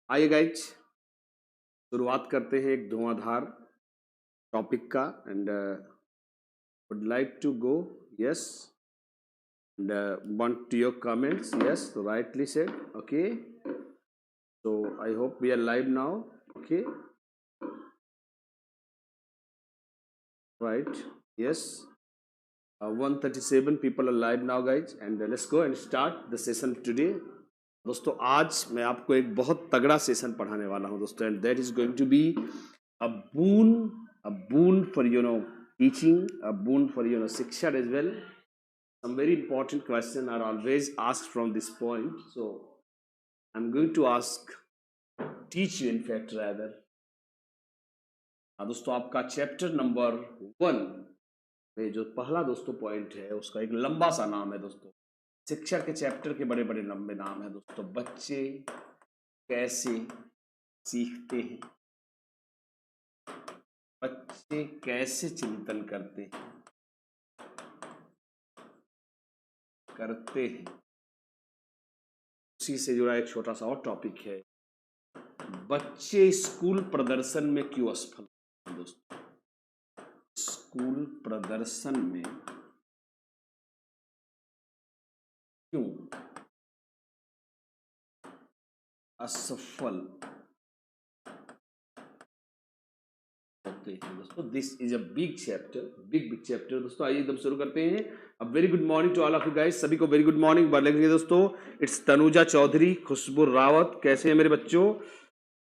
आइए गाइज, शुरुआत करते हैं एक धुआंधार टॉपिक का and would like to go yes and want to your comments. Yes, rightly said. Okay, so I hope we are live now. Okay, right. Yes, 137 people are live now guys, and let's go and start the session today. दोस्तों आज मैं आपको एक बहुत तगड़ा session पढ़ाने वाला हूं दोस्तों, and that is going to be a boon for teaching, a boon for शिक्षा as well. Some very important questions are always asked from this point, so I'm going to teach you in fact rather. दोस्तों आपका chapter number 1 में जो पहला दोस्तों point है उसका एक लंबा सा नाम है दोस्तों. शिक्षा के चैप्टर के बड़े बड़े लंबे नाम है दोस्तों. बच्चे कैसे सीखते हैं, बच्चे कैसे चिंतन करते हैं, उसी से जुड़ा एक छोटा सा और टॉपिक है, बच्चे स्कूल प्रदर्शन में क्यों असफल हैं दोस्तों. स्कूल प्रदर्शन में क्यों असफल होते हैं दोस्तों. This is a big chapter, big chapter दोस्तों. आइए एकदम शुरू करते हैं. अब very good morning to all of you guys, सभी को वेरी गुड मॉर्निंग. लेंगे दोस्तों. इट्स तनुजा चौधरी, खुशबू रावत. कैसे हैं मेरे बच्चों?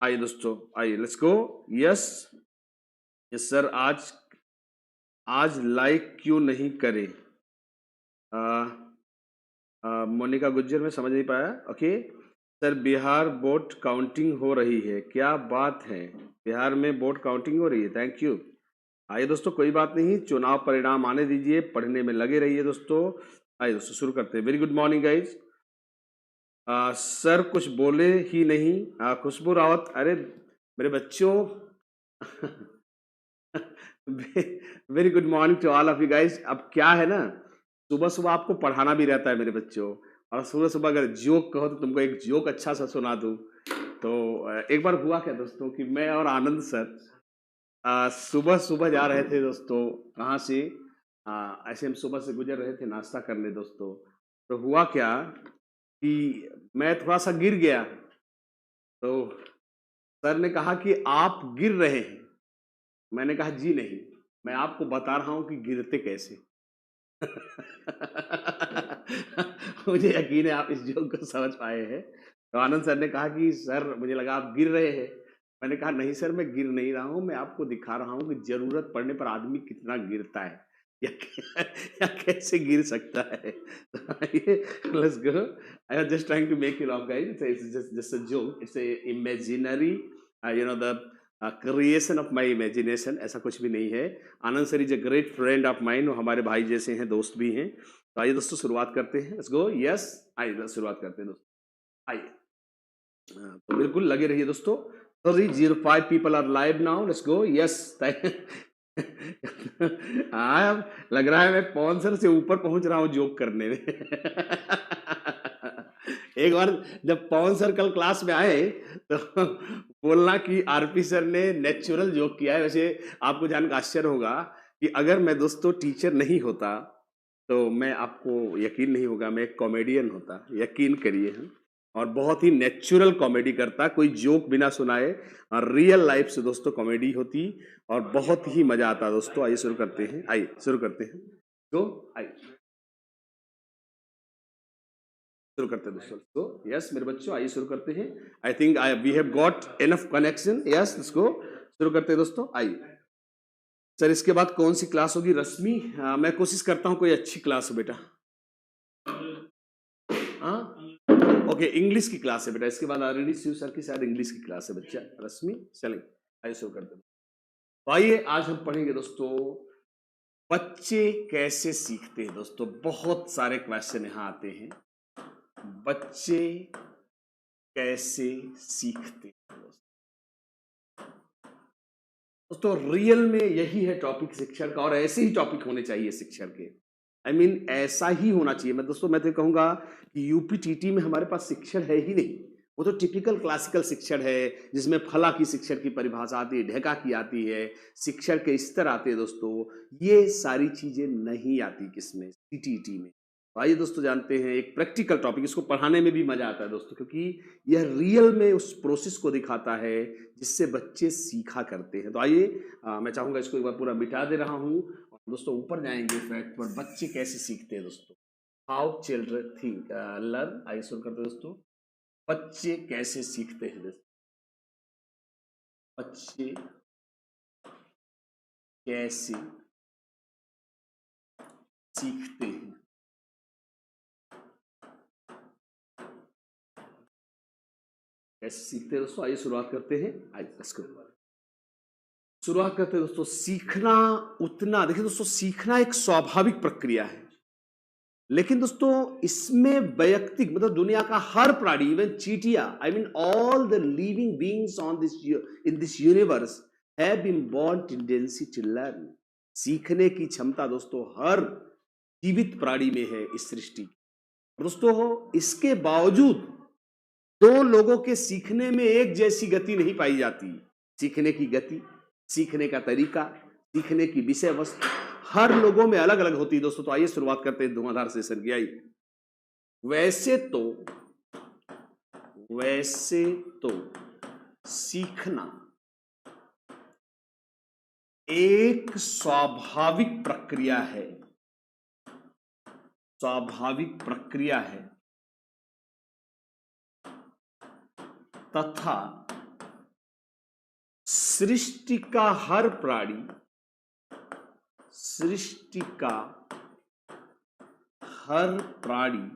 आइए दोस्तों, आइए let's go. Yes yes sir, आज लाइक क्यों नहीं करे? मोनिका गुज्जर, में समझ नहीं पाया. Okay sir, Bihar board counting हो रही है, क्या बात है? बिहार में बोर्ड काउंटिंग हो रही है, थैंक यू. आइए दोस्तों, कोई बात नहीं, चुनाव परिणाम आने दीजिए, पढ़ने में लगे रहिए दोस्तों. आइए दोस्तों शुरू करते हैं. Very good morning guys. Sir कुछ बोले ही नहीं. खुशबू रावत, अरे मेरे बच्चों very good morning to all of you guys. अब क्या है ना, सुबह सुबह आपको पढ़ाना भी रहता है मेरे बच्चों, और सुबह सुबह अगर जोक कहो तो तुमको एक जोक अच्छा सा सुना दूं. तो एक बार हुआ क्या दोस्तों कि मैं और आनंद सर सुबह सुबह जा रहे थे दोस्तों. कहाँ से? ऐसे हम सुबह से गुजर रहे थे नाश्ता करने दोस्तों. तो हुआ क्या कि मैं थोड़ा सा गिर गया. तो सर ने कहा कि आप गिर रहे हैं. मैंने कहा जी नहीं, मैं आपको बता रहा हूं कि गिरते कैसे. मुझे यकीन है आप इस जोक को समझ पाए हैं. तो आनंद सर ने कहा कि सर मुझे लगा आप गिर रहे हैं. मैंने कहा नहीं सर, मैं गिर नहीं रहा हूं, मैं आपको दिखा रहा हूं कि जरूरत पड़ने पर आदमी कितना गिरता है या, या कैसे गिर सकता है. Let's go. I was just trying to make you laugh guys. It's just a joke, it's a imaginary the creation of my imagination. ऐसा कुछ भी नहीं है. Anand sir is a great friend of mine, हमारे भाई जैसे हैं, दोस्त भी हैं. तो आइए दोस्तों शुरुआत करते हैं. Let's go. यस, आइए शुरुआत करते हैं दोस्तों. आइए, तो बिल्कुल लगे रहिए दोस्तों. 305 people are live now. Let's go. Yes. हाँ, लग रहा है मैं पवन सर से ऊपर पहुंच रहा हूँ जोक करने में. एक बार जब पवन सर कल क्लास में आए तो बोलना कि आरपी सर ने नेचुरल जोक किया है. वैसे आपको जानकर आश्चर्य होगा कि अगर मैं दोस्तों टीचर नहीं होता तो मैं, आपको यकीन नहीं होगा, मैं एक कॉमेडियन होता, यकीन करिए. और बहुत ही नेचुरल कॉमेडी करता, कोई जोक बिना सुनाए, और रियल लाइफ से दोस्तों कॉमेडी होती और बहुत ही मजा आता दोस्तों. आइए शुरू करते हैं. आइए शुरू करते हैं. तो आइए शुरू करते हैं दोस्तों. तो यस मेरे बच्चों, आइए शुरू करते हैं. I think we have got enough connection. Yes, इसको शुरू करते हैं दोस्तों. आइए सर, इसके बाद कौन सी क्लास होगी? रश्मि, मैं कोशिश करता हूँ कोई अच्छी क्लास हो बेटा. हाँ ओके, इंग्लिश की क्लास है बेटा. इसके बाद ऑलरेडी शिव सर की शायद इंग्लिश की क्लास है बच्चा. रश्मि, चलें आइए शुरू करते हैं. तो आइए आज हम पढ़ेंगे दोस्तों, बच्चे कैसे सीखते हैं दोस्तों. बहुत सारे क्वेश्चन यहाँ आते हैं. बच्चे कैसे सीखते हैं दोस्तों. रियल में यही है टॉपिक शिक्षण का, और ऐसे ही टॉपिक होने चाहिए शिक्षण के. आई मीन ऐसा ही होना चाहिए. मैं दोस्तों, मैं तो कहूंगा कि यूपीटीटी में हमारे पास शिक्षण है ही नहीं. वो तो टिपिकल क्लासिकल शिक्षण है, जिसमें फला की शिक्षण की परिभाषा आती है, ढेका की आती है, शिक्षण के स्तर आते हैं दोस्तों। ये सारी चीजें नहीं आती किसमें, सीटीईटी में। तो आइए दोस्तों जानते हैं एक प्रैक्टिकल टॉपिक, इसको पढ़ाने में भी मजा आता है दोस्तों, क्योंकि यह रियल में उस प्रोसेस को दिखाता है जिससे बच्चे सीखा करते हैं। तो आइए मैं चाहूंगा इसको एक बार पूरा मिटा दे रहा हूँ, और दोस्तों ऊपर जाएंगे फैक्ट पर, बच्चे कैसे सीखते हैं दोस्तों। How children think learn. आइए शुरू करते हैं दोस्तों। बच्चे कैसे सीखते हैं दोस्तों, बच्चे कैसे सीखते हैं। कैसे सीखते हैं दोस्तों, आइए शुरुआत करते हैं। आइए इसको शुरुआत करते हैं दोस्तों। सीखना उतना, देखिए दोस्तों, सीखना एक स्वाभाविक प्रक्रिया है, लेकिन दोस्तों इसमें वैयक्तिक मतलब दुनिया का हर प्राणी, इवन चींटियां, I mean all the living beings on this in this universe have been born tendency to learn. सीखने की क्षमता दोस्तों हर जीवित प्राणी में है इस सृष्टि की। दोस्तों इसके बावजूद दो लोगों के सीखने में एक जैसी गति नहीं पाई जाती। सीखने की गति, सीखने का तरीका, सीखने की विषय वस्तु हर लोगों में अलग अलग होती है दोस्तों। तो आइए शुरुआत करते हैं धुआंधार सेशन की। आइए वैसे तो सीखना एक स्वाभाविक प्रक्रिया है, स्वाभाविक प्रक्रिया है, तथा सृष्टि का हर प्राणी, सृष्टि का हर प्राणी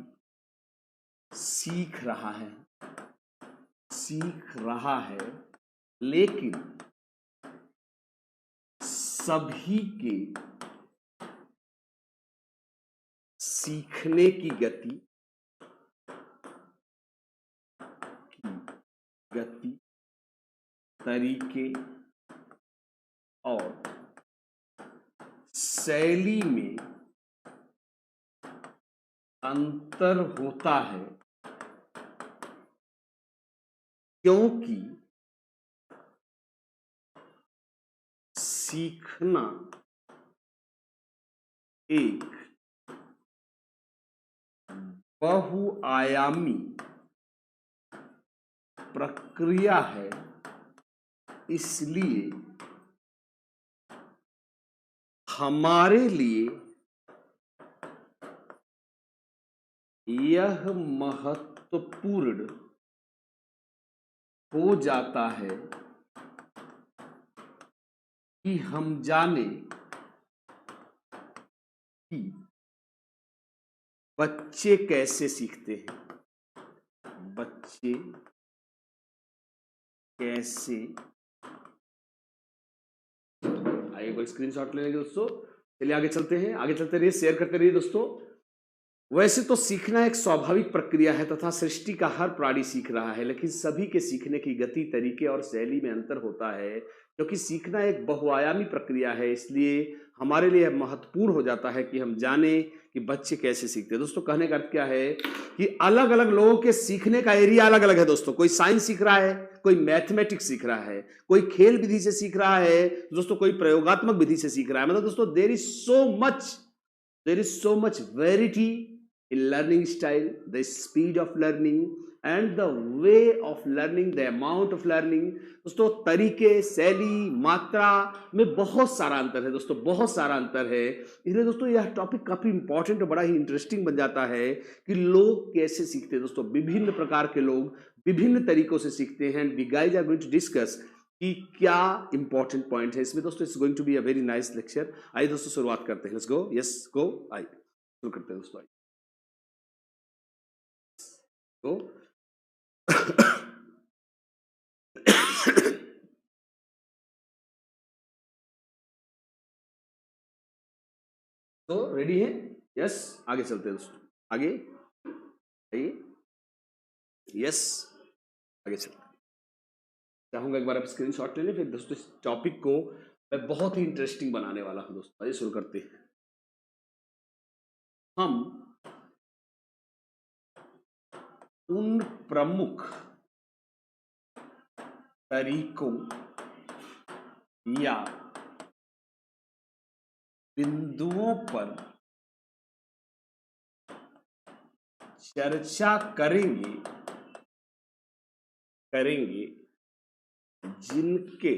सीख रहा है, सीख रहा है, लेकिन सभी के सीखने की गति तरीके और शैली में अंतर होता है, क्योंकि सीखना एक बहुआयामी प्रक्रिया है। इसलिए हमारे लिए यह महत्वपूर्ण हो जाता है कि हम जाने कि बच्चे कैसे सीखते हैं, बच्चे कैसे। आइए कोई स्क्रीनशॉट ले लेंगे दोस्तों। चलिए आगे चलते हैं, आगे चलते रहिए, शेयर करते रहिए दोस्तों। वैसे तो सीखना एक स्वाभाविक प्रक्रिया है तथा सृष्टि का हर प्राणी सीख रहा है, लेकिन सभी के सीखने की गति, तरीके और शैली में अंतर होता है, क्योंकि सीखना एक बहुआयामी प्रक्रिया है। इसलिए हमारे लिए महत्वपूर्ण हो जाता है कि हम जाने कि बच्चे कैसे सीखते हैं। दोस्तों कहने का अर्थ क्या है कि अलग अलग लोगों के सीखने का एरिया अलग अलग है दोस्तों। कोई साइंस सीख रहा है, कोई मैथमेटिक्स सीख रहा है, कोई खेल विधि से सीख रहा है दोस्तों, कोई प्रयोगात्मक विधि से सीख रहा है। मतलब दोस्तों there is so much variety in learning style, the speed of learning and the way of learning, the amount of learning। दोस्तों तरीके, शैली, मात्रा में बहुत सारा अंतर है दोस्तों, बहुत सारा अंतर है। इसलिए दोस्तों यह टॉपिक काफी इंपॉर्टेंट और बड़ा ही इंटरेस्टिंग बन जाता है कि लोग कैसे सीखते हैं। दोस्तों विभिन्न प्रकार के लोग विभिन्न तरीकों से सीखते हैं। We guys are going to discuss कि क्या इंपॉर्टेंट पॉइंट है इसमें दोस्तों। It's going to be a very nice lecture. आइए दोस्तों शुरुआत करते हैं। लेट्स गो, यस गो, आइए शुरू करते हैं दोस्तों। तो तो रेडी है, यस आगे चलते हैं दोस्तों। आगे आइए, यस आगे चलते हैं। चाहूंगा एक बार आप स्क्रीनशॉट ले लें, फिर दोस्तों इस टॉपिक को मैं बहुत ही इंटरेस्टिंग बनाने वाला हूं दोस्तों। आइए शुरू करते हैं। हम उन प्रमुख तरीकों या बिंदुओं पर चर्चा करेंगे जिनके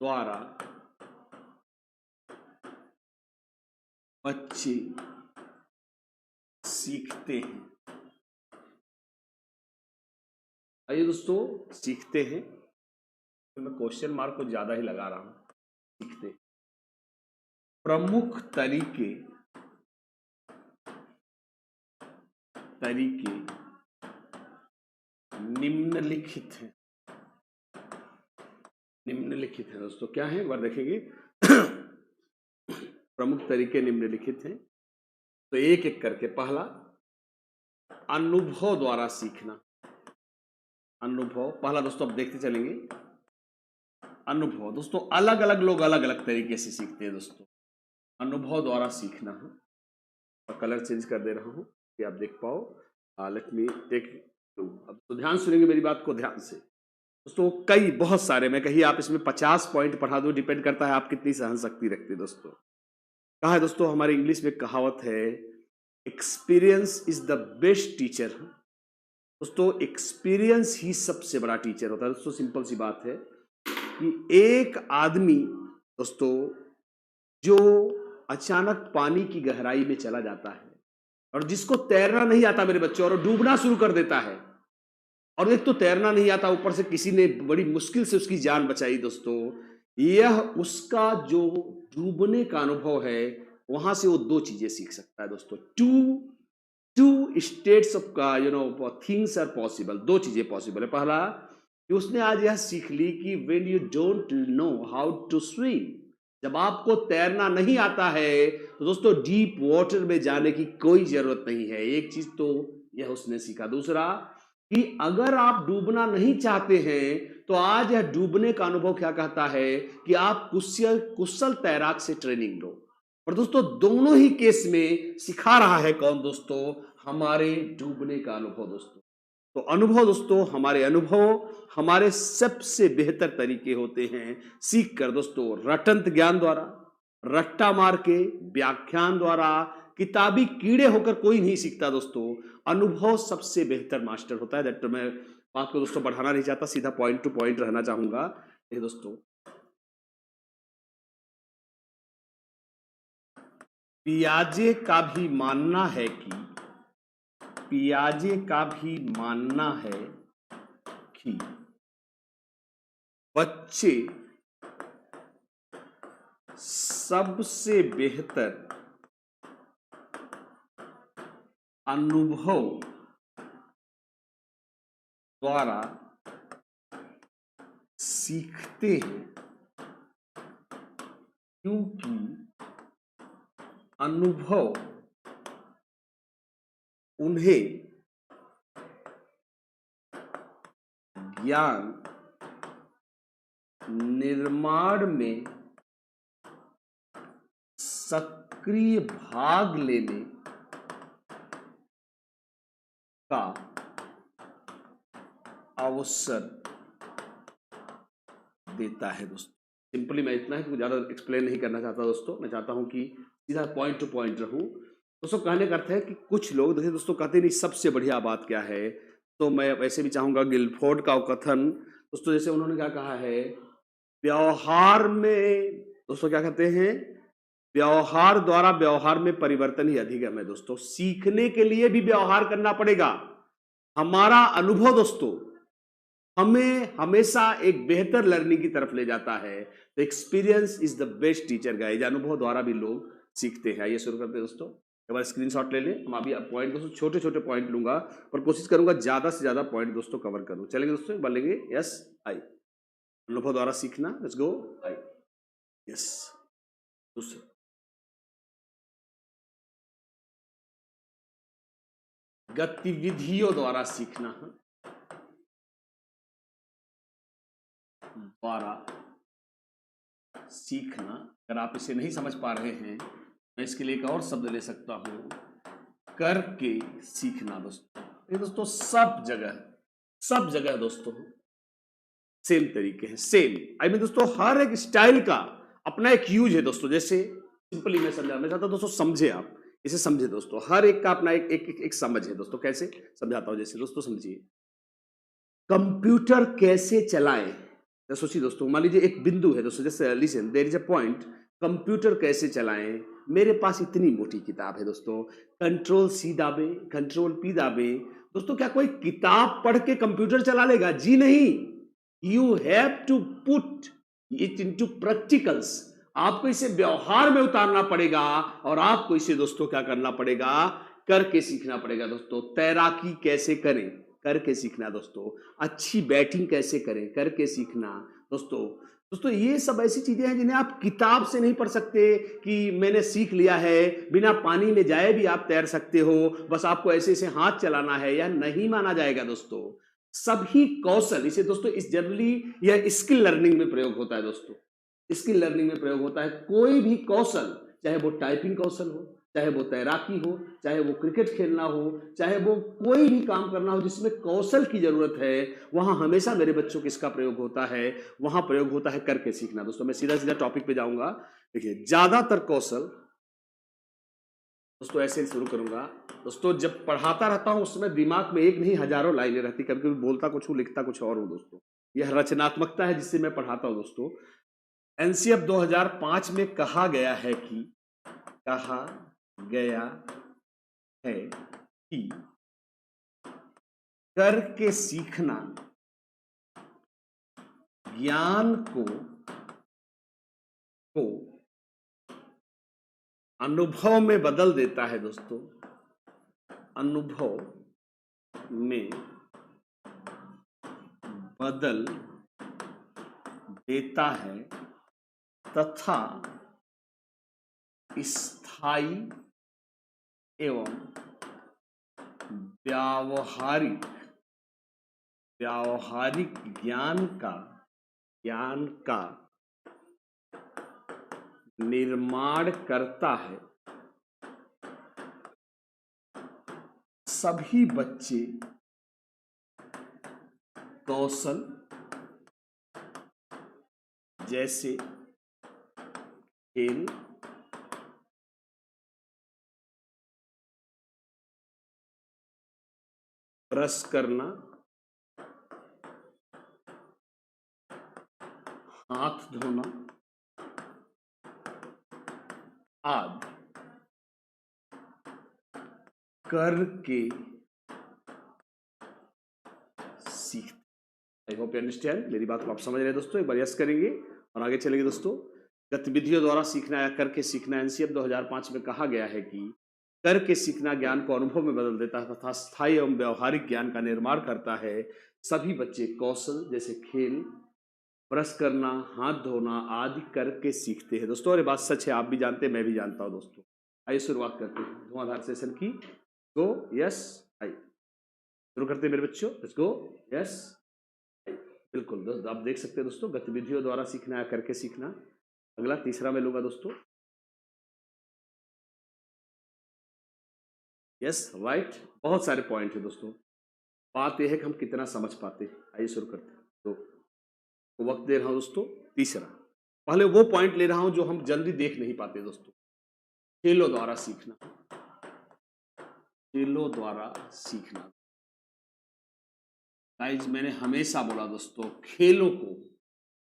द्वारा बच्चे सीखते हैं। आइए दोस्तों, सीखते हैं, तो मैं क्वेश्चन मार्क को ज्यादा ही लगा रहा हूं। सीखते प्रमुख तरीके निम्नलिखित हैं। दोस्तों क्या है, एक बार देखेंगे। प्रमुख तरीके निम्नलिखित हैं, तो एक एक करके। पहला, अनुभव द्वारा सीखना। अनुभव पहला दोस्तों, अब देखते चलेंगे। अनुभव दोस्तों, अलग अलग लोग अलग अलग तरीके से सीखते हैं दोस्तों। अनुभव द्वारा सीखना है, और कलर चेंज कर दे रहा हूं कि आप देख पाओ। Let me take. अब तो ध्यान सुनेंगे मेरी बात को ध्यान से दोस्तों। कई बहुत सारे, मैं कहीं आप इसमें 50 पॉइंट पढ़ा दो, डिपेंड करता है आप कितनी सहन शक्ति रखते दोस्तों। कहा है दोस्तों, हमारे इंग्लिश में कहावत है, experience is the best teacher. दोस्तों एक्सपीरियंस ही सबसे बड़ा टीचर होता है दोस्तों। सिंपल सी बात है कि एक आदमी दोस्तों जो अचानक पानी की गहराई में चला जाता है, और जिसको तैरना नहीं आता मेरे बच्चों, और डूबना शुरू कर देता है, और एक तो तैरना नहीं आता, ऊपर से किसी ने बड़ी मुश्किल से उसकी जान बचाई दोस्तों, यह उसका जो डूबने का अनुभव है, वहां से वो दो चीजें सीख सकता है दोस्तों। टू स्टेट्स ऑफ का थिंग्स आर पॉसिबल। दो चीजें पॉसिबल है। पहला कि उसने आज यह सीख ली कि when you don't know how to swim, जब आपको तैरना नहीं आता है तो दोस्तों डीप वाटर में जाने की कोई जरूरत नहीं है। एक चीज तो यह उसने सीखा। दूसरा कि अगर आप डूबना नहीं चाहते हैं तो आज यह डूबने का अनुभव क्या कहता है कि आप कुशल तैराक से ट्रेनिंग लो। और दोस्तों दोनों ही केस में सिखा रहा है कौन दोस्तों, हमारे डूबने का अनुभव दोस्तों। तो अनुभव दोस्तों, हमारे सबसे बेहतर तरीके होते हैं सीख कर दोस्तों। रटंत ज्ञान द्वारा, रट्टा मार के, व्याख्यान द्वारा, किताबी कीड़े होकर कोई नहीं सीखता दोस्तों। अनुभव सबसे बेहतर मास्टर होता है। दैट मैं बात को दोस्तों बढ़ाना नहीं चाहता, सीधा पॉइंट टू पॉइंट रहना चाहूंगा। ये दोस्तों, पियाजे का भी मानना है कि बच्चे सबसे बेहतर अनुभव द्वारा सीखते हैं, क्योंकि अनुभव उन्हें ज्ञान निर्माण में सक्रिय भाग लेने का अवसर देता है दोस्तों। सिंपली मैं इतना है कि ज्यादा एक्सप्लेन नहीं करना चाहता दोस्तों। मैं चाहता हूं कि सीधा पॉइंट टू पॉइंट रहूं दोस्तों। कहने का अर्थ है कि कुछ लोग देखिए दोस्तों कहते नहीं सबसे बढ़िया बात क्या है, तो मैं वैसे भी चाहूंगा गिलफोर्ड का कथन दोस्तों, जैसे उन्होंने क्या कहा है, व्यवहार में दोस्तों क्या कहते हैं, व्यवहार द्वारा व्यवहार में परिवर्तन ही अधिगम है दोस्तों। सीखने के लिए भी व्यवहार करना पड़ेगा। हमारा अनुभव दोस्तों हमें हमेशा एक बेहतर लर्निंग की तरफ ले जाता है। तो experience is the best teacher guys. अनुभव द्वारा भी लोग सीखते हैं। ये शुरू करते हैं दोस्तों। एक बार स्क्रीनशॉट ले लें। हम अभी पॉइंट दोस्तों छोटे छोटे पॉइंट लूंगा, पर कोशिश करूंगा ज्यादा से ज्यादा पॉइंट दोस्तों कवर करूं। चलेंगे दोस्तों, एक बार लेंगे। यस, आई अनुभव द्वारा सीखना। Let's go. आई यस, दूसरा गतिविधियों द्वारा सीखना, अगर आप इसे नहीं समझ पा रहे हैं, मैं इसके लिए एक और शब्द ले सकता हूं, करके सीखना दोस्तों। ये दोस्तों सब जगह सब जगह दोस्तों सेम तरीके हैं, सेम। आई मीन दोस्तों हर एक स्टाइल का अपना एक यूज है दोस्तों। जैसे सिंपली मैं समझाना चाहता हूं दोस्तों, समझे आप इसे, समझे दोस्तों, हर एक का अपना एक समझ है दोस्तों। कैसे समझाता हूं, जैसे दोस्तों समझिए, कंप्यूटर कैसे चलाएं। तो सोचिए दोस्तों, मान लीजिए एक बिंदु है दोस्तों, जैसे listen there is a point, computer कैसे चलाएं। मेरे पास इतनी मोटी किताब है दोस्तों, कंट्रोल सी दाबे, कंट्रोल पी दाबे। दोस्तों क्या कोई किताब पढ़ के कंप्यूटर चला लेगा? जी नहीं। You have to put it into practicals. आपको इसे व्यवहार में उतारना पड़ेगा और आपको इसे दोस्तों क्या करना पड़ेगा, करके सीखना पड़ेगा दोस्तों। तैराकी कैसे करें, करके सीखना दोस्तों। अच्छी बैटिंग कैसे करें, करके सीखना दोस्तों। दोस्तों ये सब ऐसी चीजें हैं जिन्हें आप किताब से नहीं पढ़ सकते कि मैंने सीख लिया है, बिना पानी में जाए भी आप तैर सकते हो, बस आपको ऐसे ऐसे हाथ चलाना है, यह नहीं माना जाएगा दोस्तों। सभी कौशल, इसे दोस्तों इस जनरली यह स्किल लर्निंग में प्रयोग होता है दोस्तों। स्किल लर्निंग में प्रयोग होता है। कोई भी कौशल, चाहे वो टाइपिंग कौशल हो, चाहे वो तैराकी हो, चाहे वो क्रिकेट खेलना हो, चाहे वो कोई भी काम करना हो जिसमें कौशल की जरूरत है, वहां हमेशा मेरे बच्चों को इसका प्रयोग होता है, वहां प्रयोग होता है करके सीखना दोस्तों। मैं सीधा सीधा टॉपिक पे जाऊंगा। देखिए ज्यादातर कौशल दोस्तों ऐसे शुरू करूंगा दोस्तों। जब पढ़ाता रहता हूं उस समय दिमाग में एक नहीं हजारों लाइनें रहती, कभी कभी बोलता कुछ हूं लिखता कुछ और हूं दोस्तों। यह रचनात्मकता है जिससे मैं पढ़ाता हूं दोस्तों। एनसीएफ 2005 में कहा गया है कि, कहा गया है कि करके सीखना ज्ञान को अनुभव में बदल देता है दोस्तों। अनुभव में बदल देता है तथा स्थायी एवं व्यावहारिक ज्ञान का निर्माण करता है। सभी बच्चे कौशल जैसे खेल, ब्रश करना, हाथ धोना आदि करके सीखते। I hope you understand. मेरी बात को आप समझ रहे हैं दोस्तों। एक बार यस करेंगे और आगे चलेंगे दोस्तों। गतिविधियों द्वारा सीखना या करके सीखना, एनसीएफ 2005 में कहा गया है कि करके सीखना ज्ञान को अनुभव में बदल देता है तथा स्थायी एवं व्यवहारिक ज्ञान का निर्माण करता है। सभी बच्चे कौशल जैसे खेल, ब्रश करना, हाथ धोना आदि करके सीखते हैं दोस्तों। और ये बात सच है, आप भी जानते हैं, मैं भी जानता हूं दोस्तों। आइए शुरुआत करते हैं धुआंधार सेशन की। गो यस, आइए शुरू करते हैं मेरे बच्चों। Let's go yes. बिल्कुल दोस्तों, आप देख सकते हैं दोस्तों, गतिविधियों द्वारा सीखना या करके सीखना। अगला तीसरा मैं लूंगा दोस्तों। यस राइट, बहुत सारे पॉइंट है दोस्तों। बात यह है कि हम कितना समझ पाते हैं। आइए शुरू करते हैं। तो वक्त दे रहा हूं दोस्तों। तीसरा, पहले वो पॉइंट ले रहा हूं जो हम जल्दी देख नहीं पाते दोस्तों। खेलों द्वारा सीखना, खेलों द्वारा सीखना। गाइस मैंने हमेशा बोला दोस्तों, खेलों को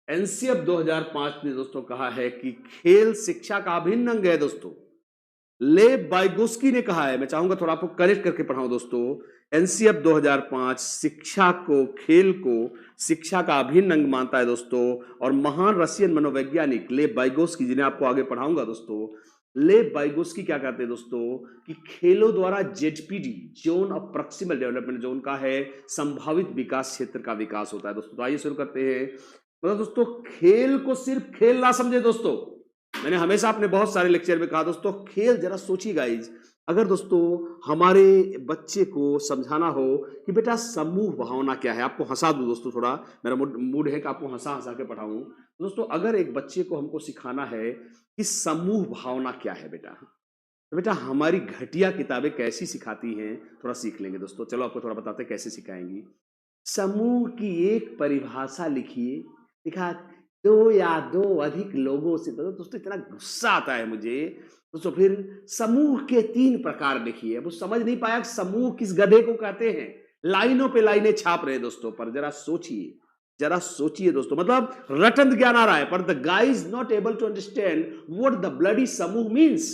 एनसीएफ 2005 ने दोस्तों कहा है कि खेल शिक्षा का अभिन्न अंग है दोस्तों। लेव वाइगोस्की ने कहा है, मैं चाहूंगा थोड़ा आपको कनेक्ट करके पढ़ाऊं दोस्तों। एनसीएफ 2005 शिक्षा को, खेल को शिक्षा का अभिन्न अंग मानता है दोस्तों। और महान रशियन मनोवैज्ञानिक लेव वाइगोस्की, जिन्हें आपको आगे पढ़ाऊंगा दोस्तों, लेव वाइगोस्की क्या कहते हैं दोस्तों कि खेलों द्वारा ZPD, zone of proximal development, जो उनका है संभावित विकास क्षेत्र का विकास होता है दोस्तों। तो आइए शुरू करते हैं। मतलब दोस्तों खेल को सिर्फ खेल ना समझे दोस्तों। मैंने हमेशा अपने बहुत सारे लेक्चर में कहा दोस्तों, खेल जरा सोचिए गाइज, अगर दोस्तों हमारे बच्चे को समझाना हो कि बेटा समूह भावना क्या है, आपको हंसा दूं दोस्तों, थोड़ा मेरा मूड है कि आपको हंसा हंसा के पढ़ाऊं दोस्तों। अगर एक बच्चे को हमको सिखाना है कि समूह भावना क्या है बेटा, तो बेटा हमारी घटिया किताबें कैसी सिखाती हैं, थोड़ा सीख लेंगे दोस्तों। चलो आपको थोड़ा बताते हैं कैसे सिखाएंगी। समूह की एक परिभाषा लिखिए। लिखा दो या दो अधिक लोगों से। तो दोस्तों इतना गुस्सा आता है मुझे दोस्तों। फिर समूह के 3 प्रकार लिखिए। अब वो समझ नहीं पाया कि समूह किस गधे को कहते हैं। लाइनों पे लाइनें छाप रहे दोस्तों, पर जरा सोचिए दोस्तों। मतलब रटंत ज्ञान आ रहा है, पर the guy is not able to understand what the bloody समूह मीन्स।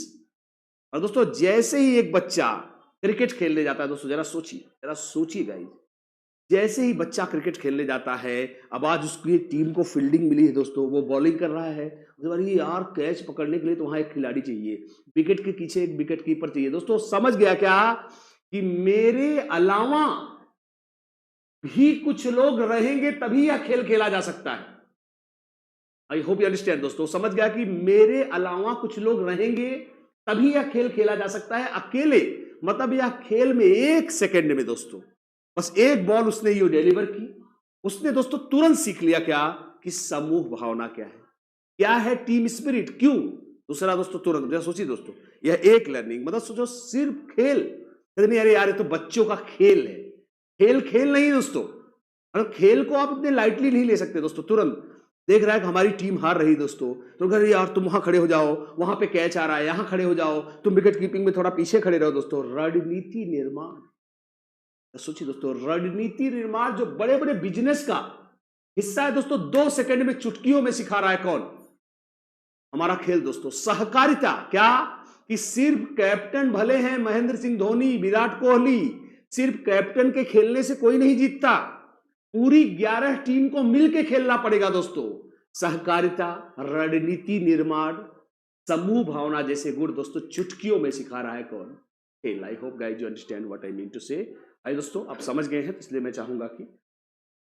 और दोस्तों जैसे ही एक बच्चा क्रिकेट खेलने जाता है दोस्तों, जरा सोचिए गाइस। जैसे ही बच्चा क्रिकेट खेलने जाता है, अब आज उसकी टीम को फील्डिंग मिली है दोस्तों, वो बॉलिंग कर रहा है। अरे यार कैच पकड़ने के लिए तो वहां एक खिलाड़ी चाहिए, विकेट के पीछे एक विकेट कीपर चाहिए। दोस्तों समझ गया क्या कि मेरे अलावा भी कुछ लोग रहेंगे तभी यह खेल खेला जा सकता है। आई होप यू अंडरस्टैंड दोस्तों। समझ गया कि मेरे अलावा कुछ लोग रहेंगे तभी यह खेल खेला जा सकता है। अकेले मतलब यह खेल में 1 सेकेंड में दोस्तों बस एक बॉल उसने ये डिलीवर की, उसने दोस्तों तुरंत सीख लिया क्या कि समूह भावना क्या है टीम स्पिरिट। क्यों? दूसरा दोस्तों तुरंत सोचिए दोस्तों, यह एक लर्निंग। मतलब सोचो सिर्फ खेल नहीं, अरे यार ये तो बच्चों का खेल है। खेल नहीं दोस्तों, मतलब खेल को आप इतने लाइटली नहीं ले सकते दोस्तों। तुरंत देख रहा है कि हमारी टीम हार रही दोस्तों, तो अरे यार तुम वहां खड़े हो जाओ, वहां पे कैच आ रहा है, यहां खड़े हो जाओ, तुम विकेट कीपिंग में थोड़ा पीछे खड़े रहो दोस्तों। रणनीति निर्माण, सोचिए दोस्तों, रणनीति निर्माण जो बड़े बड़े बिजनेस का हिस्सा है दोस्तों, 2 सेकंड में चुटकियों में सिखा रहा है कौन? हमारा खेल दोस्तों। सहकारिता क्या कि सिर्फ कैप्टन भले हैं महेंद्र सिंह धोनी, विराट कोहली, सिर्फ कैप्टन के खेलने से कोई नहीं जीतता, पूरी 11 टीम को मिलकर खेलना पड़ेगा दोस्तों। सहकारिता, रणनीति निर्माण, समूह भावना जैसे गुण दोस्तों चुटकियों में सिखा रहा है कौन? खेल। I hope guys you understand what I mean to say. आई दोस्तों आप समझ गए हैं, तो इसलिए मैं चाहूंगा कि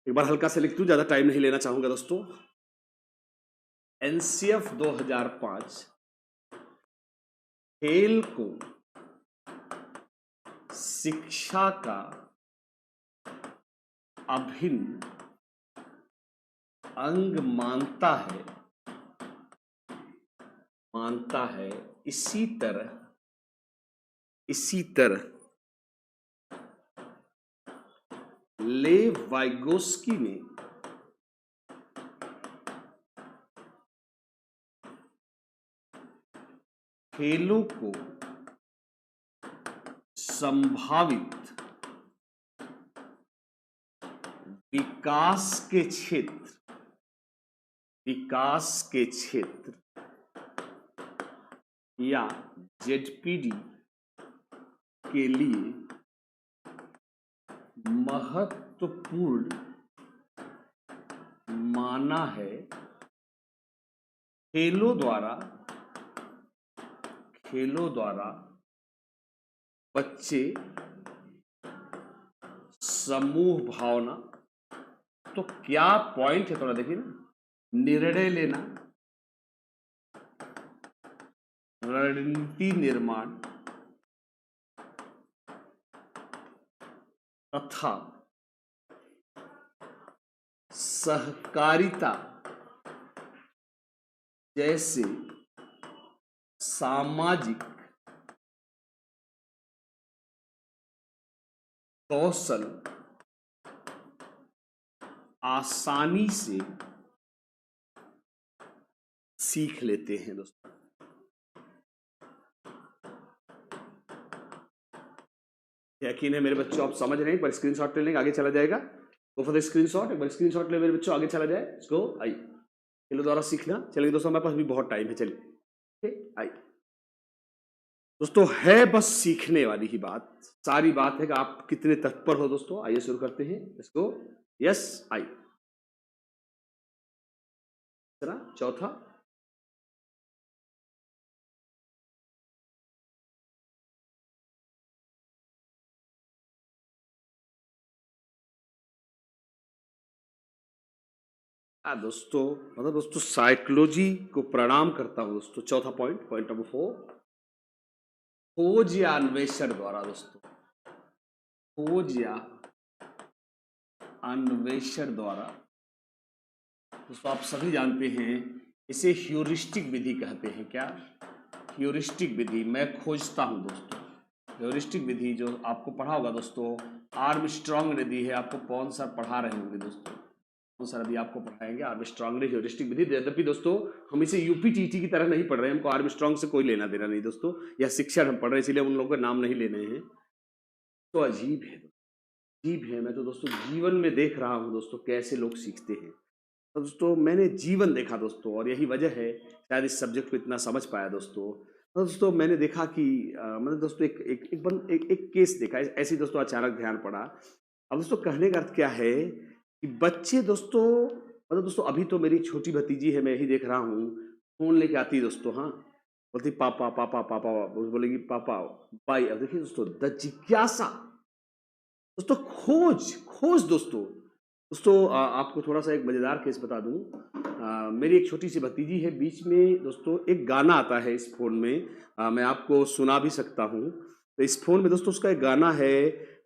एक बार हल्का से लिख दूं, ज्यादा टाइम नहीं लेना चाहूंगा दोस्तों। एनसीएफ 2005 खेल को शिक्षा का अभिन्न अंग मानता है। इसी तरह लेव वाइगोस्की ने खेलों को संभावित विकास के क्षेत्र या जेडपीडी के लिए महत्वपूर्ण माना है। खेलों द्वारा बच्चे समूह भावना, तो क्या पॉइंट है थोड़ा देखिए ना, निर्णय लेना, रणनीति निर्माण तथा सहकारिता जैसे सामाजिक कौशल आसानी से सीख लेते हैं दोस्तों। यकीन है मेरे बच्चों आप समझ रहे हैं, पर स्क्रीनशॉट ले लेंगे, आगे चला जाएगा। गो फॉर द स्क्रीनशॉट, एक बार स्क्रीनशॉट ले मेरे बच्चों, आगे चला जाए। इसको आई खेलों द्वारा सीखना। चलिए दोस्तों हमारे पास भी बहुत टाइम है, चलिए आई दोस्तों, है बस सीखने वाली ही बात। सारी बात है कि आप कितने तत्पर हो दोस्तों। आइए शुरू करते हैं इसको। यस आई चौथा दोस्तों, मतलब दोस्तों साइकोलॉजी को प्रणाम करता हूं दोस्तों। चौथा पॉइंट नंबर 4, खोज या अन्वेषण द्वारा दोस्तों, खोज या अन्वेषण द्वारा दोस्तों आप सभी जानते हैं इसे ह्यूरिस्टिक विधि कहते हैं। क्या? ह्यूरिस्टिक विधि। मैं खोजता हूं दोस्तों, ह्यूरिस्टिक विधि जो आपको पढ़ा होगा दोस्तों, आर्मस्ट्रांग ने दी है आपको। कौन सा पढ़ा रहे होंगे दोस्तों, कौन सा अभी आपको पढ़ाएंगे? आर्मस्ट्रांग ने ह्यूरिस्टिक विधि। यद्यपि दोस्तों हम इसे यूपीटीटी की तरह नहीं पढ़ रहे हैं, हमको आर्मस्ट्रांग से कोई लेना देना नहीं दोस्तों, यह शिक्षण हम पढ़ रहे हैं, इसलिए उन लोगों के नाम नहीं लेने हैं। तो अजीब है, अजीब है। मैं तो दोस्तों जीवन में देख रहा हूँ दोस्तों कैसे लोग सीखते हैं। तो दोस्तों मैंने जीवन देखा दोस्तों, और यही वजह है शायद इस सब्जेक्ट को इतना समझ पाया दोस्तों। तो दोस्तों मैंने देखा कि मतलब दोस्तों एक केस देखा ऐसे ही दोस्तों, अचानक ध्यान पड़ा। अब दोस्तों कहने का अर्थ क्या है कि बच्चे दोस्तों, मतलब दोस्तों अभी तो मेरी छोटी भतीजी है, मैं ही देख रहा हूँ, फोन लेके आती है दोस्तों। हाँ, बोलती पापा पापा पापा, बोलेगी पापा बाई। अब देखिए दोस्तों, द जिज्ञासा दोस्तों, खोज खोज दोस्तों। दोस्तों आपको थोड़ा सा एक मजेदार केस बता दूं। मेरी एक छोटी सी भतीजी है, बीच में दोस्तों एक गाना आता है इस फोन में, मैं आपको सुना भी सकता हूं। तो इस फोन में दोस्तों उसका एक गाना है,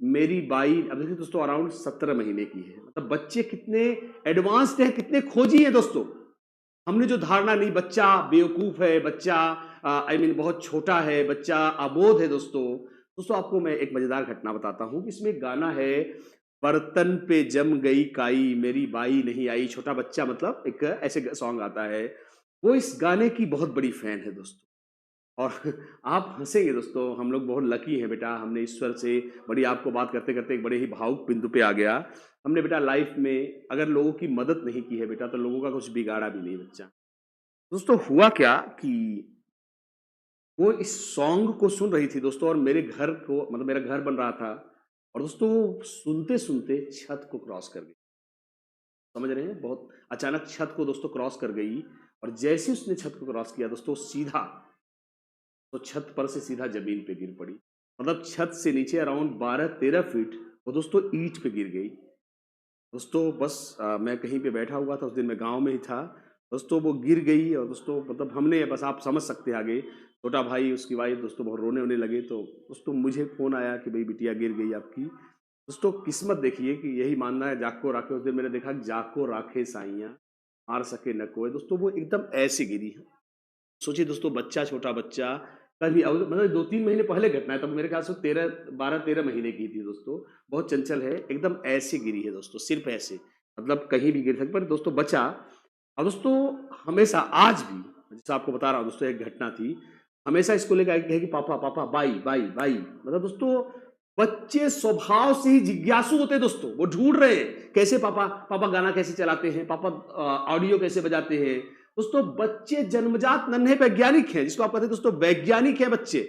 मेरी बाई। अब देखिए दोस्तों अराउंड 17 महीने की है। मतलब बच्चे कितने एडवांस्ड हैं, कितने खोजी हैं दोस्तों। हमने जो धारणा, नहीं बच्चा बेवकूफ है, बच्चा आई मीन बहुत छोटा है, बच्चा अबोध है दोस्तों। दोस्तों आपको मैं एक मजेदार घटना बताता हूँ। इसमें एक गाना है, बर्तन पे जम गई काई, मेरी बाई नहीं आई। छोटा बच्चा, मतलब एक ऐसे सॉन्ग आता है। वो इस गाने की बहुत बड़ी फैन है दोस्तों। और आप हंसेंगे दोस्तों, हम लोग बहुत लकी हैं बेटा, हमने ईश्वर से, बड़ी आपको बात करते करते एक बड़े ही भावुक बिंदु पे आ गया। हमने बेटा लाइफ में अगर लोगों की मदद नहीं की है बेटा, तो लोगों का कुछ बिगाड़ा भी नहीं बच्चा। दोस्तों हुआ क्या कि वो इस सॉन्ग को सुन रही थी दोस्तों, और मेरे घर को, मतलब मेरा घर बन रहा था, और दोस्तों वो सुनते सुनते छत को क्रॉस कर गई। समझ रहे हैं, बहुत अचानक छत को दोस्तों क्रॉस कर गई। और जैसे उसने छत को क्रॉस किया दोस्तों, सीधा तो छत पर से सीधा जमीन पे गिर पड़ी। मतलब छत से नीचे अराउंड 12-13 फीट वो दोस्तों ईंट पे गिर गई दोस्तों। बस मैं कहीं पे बैठा हुआ था, उस दिन मैं गांव में ही था दोस्तों। वो गिर गई, और दोस्तों मतलब हमने, बस आप समझ सकते हैं आगे, छोटा भाई उसकी वाइफ दोस्तों बहुत रोने वोने लगे। तो दोस्तों मुझे फोन आया कि भाई बिटिया गिर गई आपकी। दोस्तों किस्मत देखिए कि यही मानना है, जाको राखे। उस दिन मैंने देखा, जाको राखे साइयां, मार सके न कोई। दोस्तों वो एकदम ऐसे गिरी है। सोचिए दोस्तों, बच्चा, छोटा बच्चा, कभी मतलब 2-3 महीने पहले घटना है, तब मेरे ख्याल से 12-13 महीने की थी दोस्तों। बहुत चंचल है, एकदम ऐसे गिरी है दोस्तों, सिर्फ ऐसे, मतलब कहीं भी गिर सकती, पर दोस्तों बचा। और दोस्तों हमेशा आज भी, जैसा आपको बता रहा हूँ दोस्तों, एक घटना थी, हमेशा इसको लेकर कहे कि पापा पापा बाई बाई बाई। मतलब दोस्तों बच्चे स्वभाव से ही जिज्ञासु होते हैं दोस्तों, वो ढूंढ रहे हैं कैसे पापा, पापा गाना कैसे चलाते हैं, पापा ऑडियो कैसे बजाते हैं। दोस्तों बच्चे जन्मजात नन्हे वैज्ञानिक हैं, जिसको आप कहते हैं दोस्तों वैज्ञानिक है बच्चे।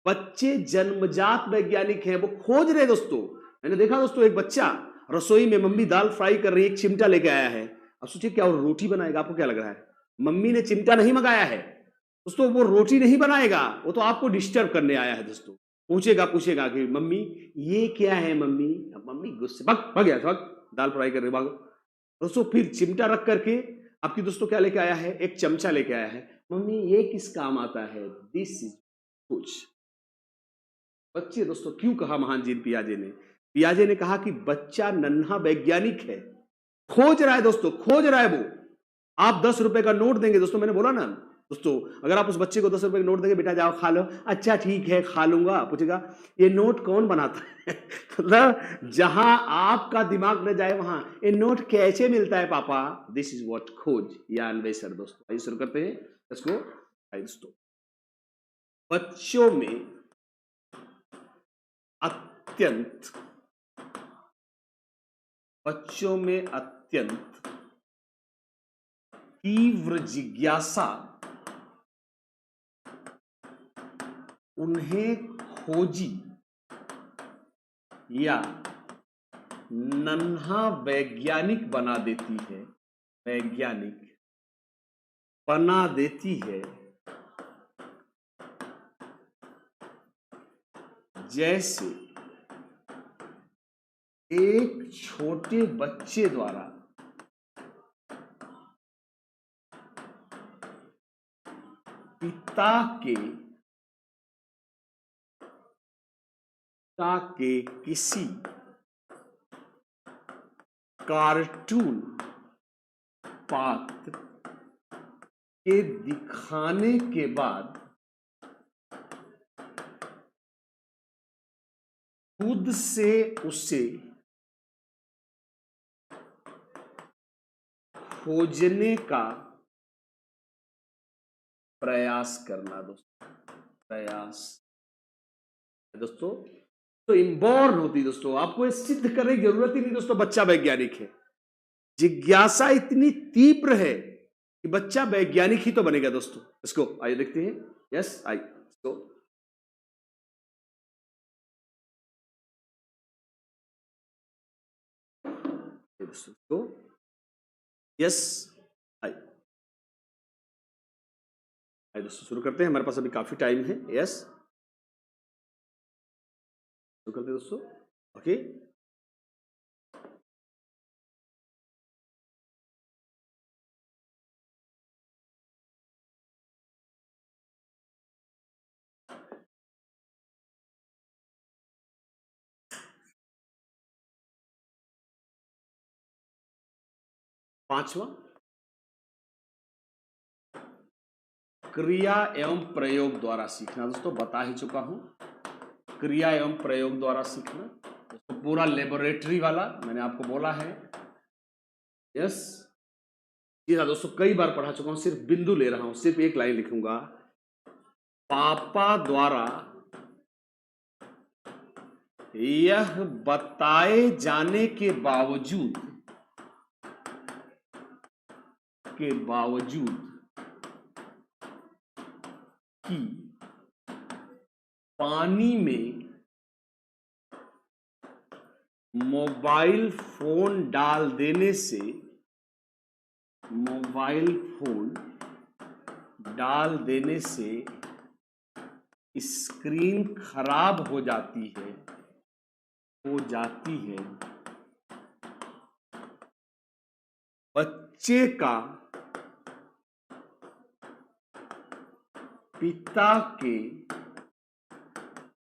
बच्चे जन्मजात वैज्ञानिक हैं, वो खोज रहे दोस्तों। मैंने देखा दोस्तों, एक बच्चा रसोई में, मम्मी दाल फ्राई कर रही है, एक चिमटा लेके आया है। अब सोचिए क्या वो रोटी बनाएगा? आपको क्या लग रहा है? मम्मी ने चिमटा नहीं मंगाया है दोस्तों, वो रोटी नहीं बनाएगा, वो तो आपको डिस्टर्ब करने आया है दोस्तों। पूछेगा पूछेगा कि मम्मी ये क्या है मम्मी? अब मम्मी गुस्से, भग भग गया, भग, दाल फ्राई कर रही, भागो दोस्तों। फिर चिमटा रख करके आपकी दोस्तों क्या लेके आया है? एक चमचा लेके आया है। मम्मी ये किस काम आता है? दिस इज कुछ। बच्चे दोस्तों, क्यों कहा महान जीन पियाजे ने? पियाजे ने कहा कि बच्चा नन्हा वैज्ञानिक है, खोज रहा है दोस्तों, खोज रहा है वो। आप 10 रुपए का नोट देंगे दोस्तों, मैंने बोला ना दोस्तों, अगर आप उस बच्चे को 10 रुपए का नोट देंगे, बेटा जाओ खा लो, अच्छा ठीक है खा लूंगा, पूछेगा ये नोट कौन बनाता है? मतलब जहां आपका दिमाग न जाए, वहां ये नोट कैसे मिलता है पापा? दिस इज व्हाट खोज या अन्वेषण दोस्तों। आइए शुरू करते हैं इसको। आइए दोस्तों, बच्चों में अत्यंत बच्चों में अत्यंत तीव्र जिज्ञासा उन्हें खोजी या नन्हा वैज्ञानिक बना देती है, वैज्ञानिक बना देती है। जैसे एक छोटे बच्चे द्वारा पिता के किसी कार्टून पात्र के दिखाने के बाद खुद से उसे खोजने का प्रयास करना दोस्तों, प्रयास दोस्तों। तो इनबॉर्न होती दोस्तों, आपको ये सिद्ध करने की जरूरत ही नहीं दोस्तों, बच्चा वैज्ञानिक है। जिज्ञासा इतनी तीव्र है कि बच्चा वैज्ञानिक ही तो बनेगा दोस्तों। इसको आइए देखते हैं। यस आइए इसको दोस्तों, यस आइए आइए दोस्तों शुरू करते हैं। हमारे पास अभी काफी टाइम है। यस शुरू करते हैं दोस्तों। ओके पांचवा, क्रिया एवं प्रयोग द्वारा सीखना दोस्तों, बता ही चुका हूं। क्रिया एवं प्रयोग द्वारा सीखना दोस्तों, पूरा लेबोरेटरी वाला मैंने आपको बोला है। यस जी हाँ दोस्तों, कई बार पढ़ा चुका हूं, सिर्फ बिंदु ले रहा हूं, सिर्फ एक लाइन लिखूंगा। पापा द्वारा यह बताए जाने के बावजूद कि पानी में मोबाइल फोन डाल देने से स्क्रीन खराब हो जाती है बच्चे का पिता के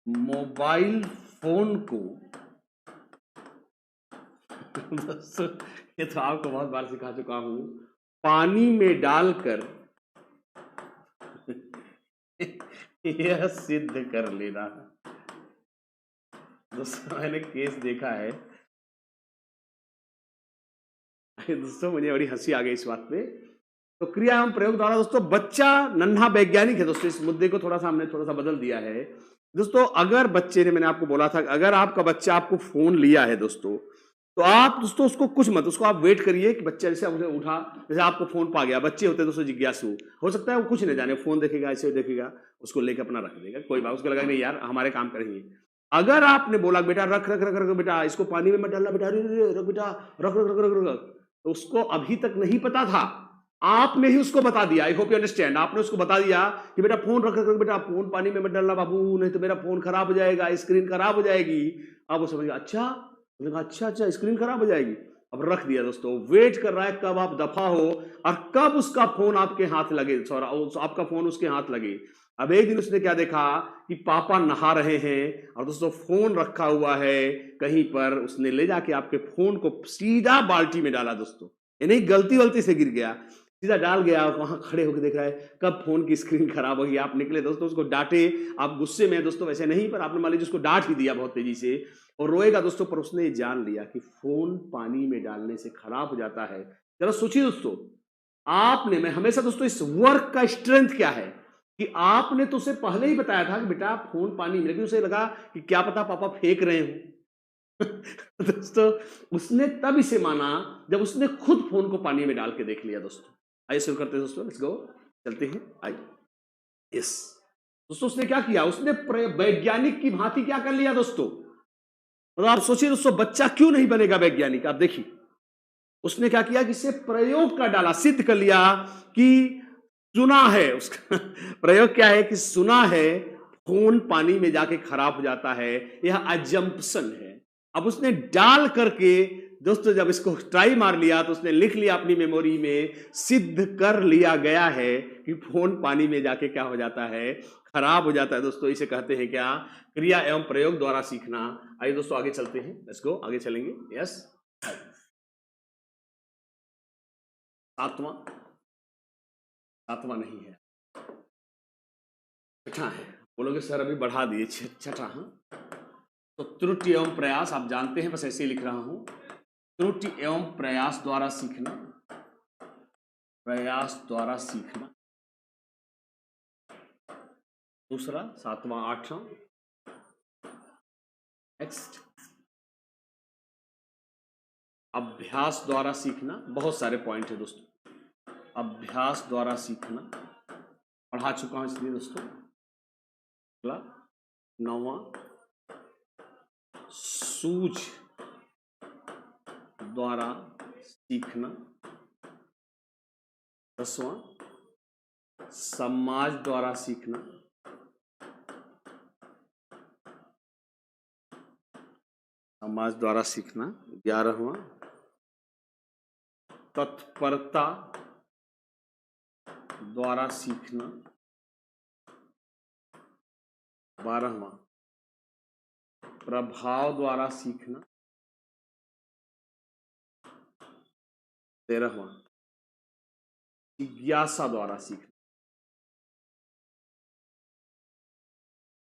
मोबाइल फोन को दोस्तों ये तो आपको बहुत बार सिखा चुका हूं, पानी में डालकर यह सिद्ध कर लेना। दोस्तों मैंने केस देखा है दोस्तों, मुझे बड़ी हंसी आ गई इस बात पे। तो क्रिया एवं प्रयोग द्वारा दोस्तों, बच्चा नन्हा वैज्ञानिक है दोस्तों। इस मुद्दे को हमने थोड़ा सा बदल दिया है दोस्तों। अगर बच्चे ने, मैंने आपको बोला था, अगर आपका बच्चा आपको फोन लिया है दोस्तों, तो आप दोस्तों उसको कुछ मत, उसको आप वेट करिए कि बच्चा जैसे उसे उठा, जैसे आपको फोन पा गया। बच्चे होते हैं दोस्तों जिज्ञासु, हो सकता है वो कुछ नहीं जाने, फोन देखेगा, ऐसे देखेगा, उसको लेकर अपना रख देगा, कोई बात, उसको लगा नहीं यार हमारे काम करेंगे। अगर आपने बोला बेटा रख रख रख रख बेटा, इसको पानी में मत डालना बेटा, रख बेटा, रख रख रख रख रख, तो उसको अभी तक नहीं पता था, आपने ही उसको बता दिया। आई होप यू अंडरस्टैंड, आपने उसको बता दिया कि बेटा फोन रख रख बेटा, फोन पानी में मत डालना बाबू, नहीं तो मेरा फोन खराब हो जाएगा, स्क्रीन खराब हो जाएगी। अब वो समझ गया, अच्छा स्क्रीन खराब हो जाएगी। अब रख दिया दोस्तों, वेट कर रहा है कब आप दफा हो और कब उसका फोन आपके हाथ लगे, आपका फोन उसके हाथ लगे। अब एक दिन उसने क्या देखा कि पापा नहा रहे हैं और दोस्तों फोन रखा हुआ है कहीं पर, उसने ले जाके आपके फोन को सीधा बाल्टी में डाला दोस्तों, ये नहीं गलती से गिर गया, सीधा डाल गया। वहां खड़े होकर देख रहा है कब फोन की स्क्रीन खराब होगी। आप निकले दोस्तों, उसको डांटे, आप गुस्से में दोस्तों, वैसे नहीं, पर आपने मान लीजिए उसको डांट ही दिया बहुत तेजी से, और रोएगा दोस्तों, पर उसने जान लिया कि फोन पानी में डालने से खराब हो जाता है। जरा सोचिए दोस्तों, आपने, मैं हमेशा दोस्तों, इस वर्क का स्ट्रेंथ क्या है कि आपने तो उसे पहले ही बताया था कि बेटा फोन पानी में, लेकिन उसे लगा कि क्या पता पापा फेंक रहे हो दोस्तों उसने तब इसे माना जब उसने खुद फोन को पानी में डाल के देख लिया दोस्तों। आइए शुरू करते हैं दोस्तों, लेट्स गो, चलते हैं। आइए यस दोस्तों, उसने क्या किया, उसने वैज्ञानिक की भांति क्या कर लिया दोस्तों। मतलब आप सोचिए दोस्तों, बच्चा क्यों नहीं बनेगा वैज्ञानिक, आप देखिए उसने क्या किया कि इसे प्रयोग का डाला, सिद्ध कर लिया कि सुना है उसका प्रयोग क्या है कि सुना है फोन पानी में जाके खराब हो जाता है, यह अजम्पशन है। अब उसने डाल करके दोस्तों, जब इसको ट्राई मार लिया तो उसने लिख लिया अपनी मेमोरी में, सिद्ध कर लिया गया है कि फोन पानी में जाके क्या हो जाता है, खराब हो जाता है दोस्तों। इसे कहते हैं क्या, क्रिया एवं प्रयोग द्वारा सीखना। आइए दोस्तों आगे चलते हैं, लेट्स गो, आगे चलेंगे। यस सातवां नहीं है, छठा है। बोलोगे सर अभी बढ़ा दिए, छठा। हाँ तो त्रुटि एवं प्रयास आप जानते हैं, बस ऐसे ही लिख रहा हूं, त्रुटि एवं प्रयास द्वारा सीखना, प्रयास द्वारा सीखना। दूसरा, 7वां 8वां, नेक्स्ट, अभ्यास द्वारा सीखना। बहुत सारे पॉइंट है दोस्तों, अभ्यास द्वारा सीखना पढ़ा चुका हूं इसलिए दोस्तों। अगला 9वां, सूझ द्वारा सीखना। 10वां, समाज द्वारा सीखना। समाज द्वारा सीखना। 11वां, तत्परता द्वारा सीखना। 12वां, प्रभाव द्वारा सीखना। 13वां, जिज्ञासा द्वारा सीखना।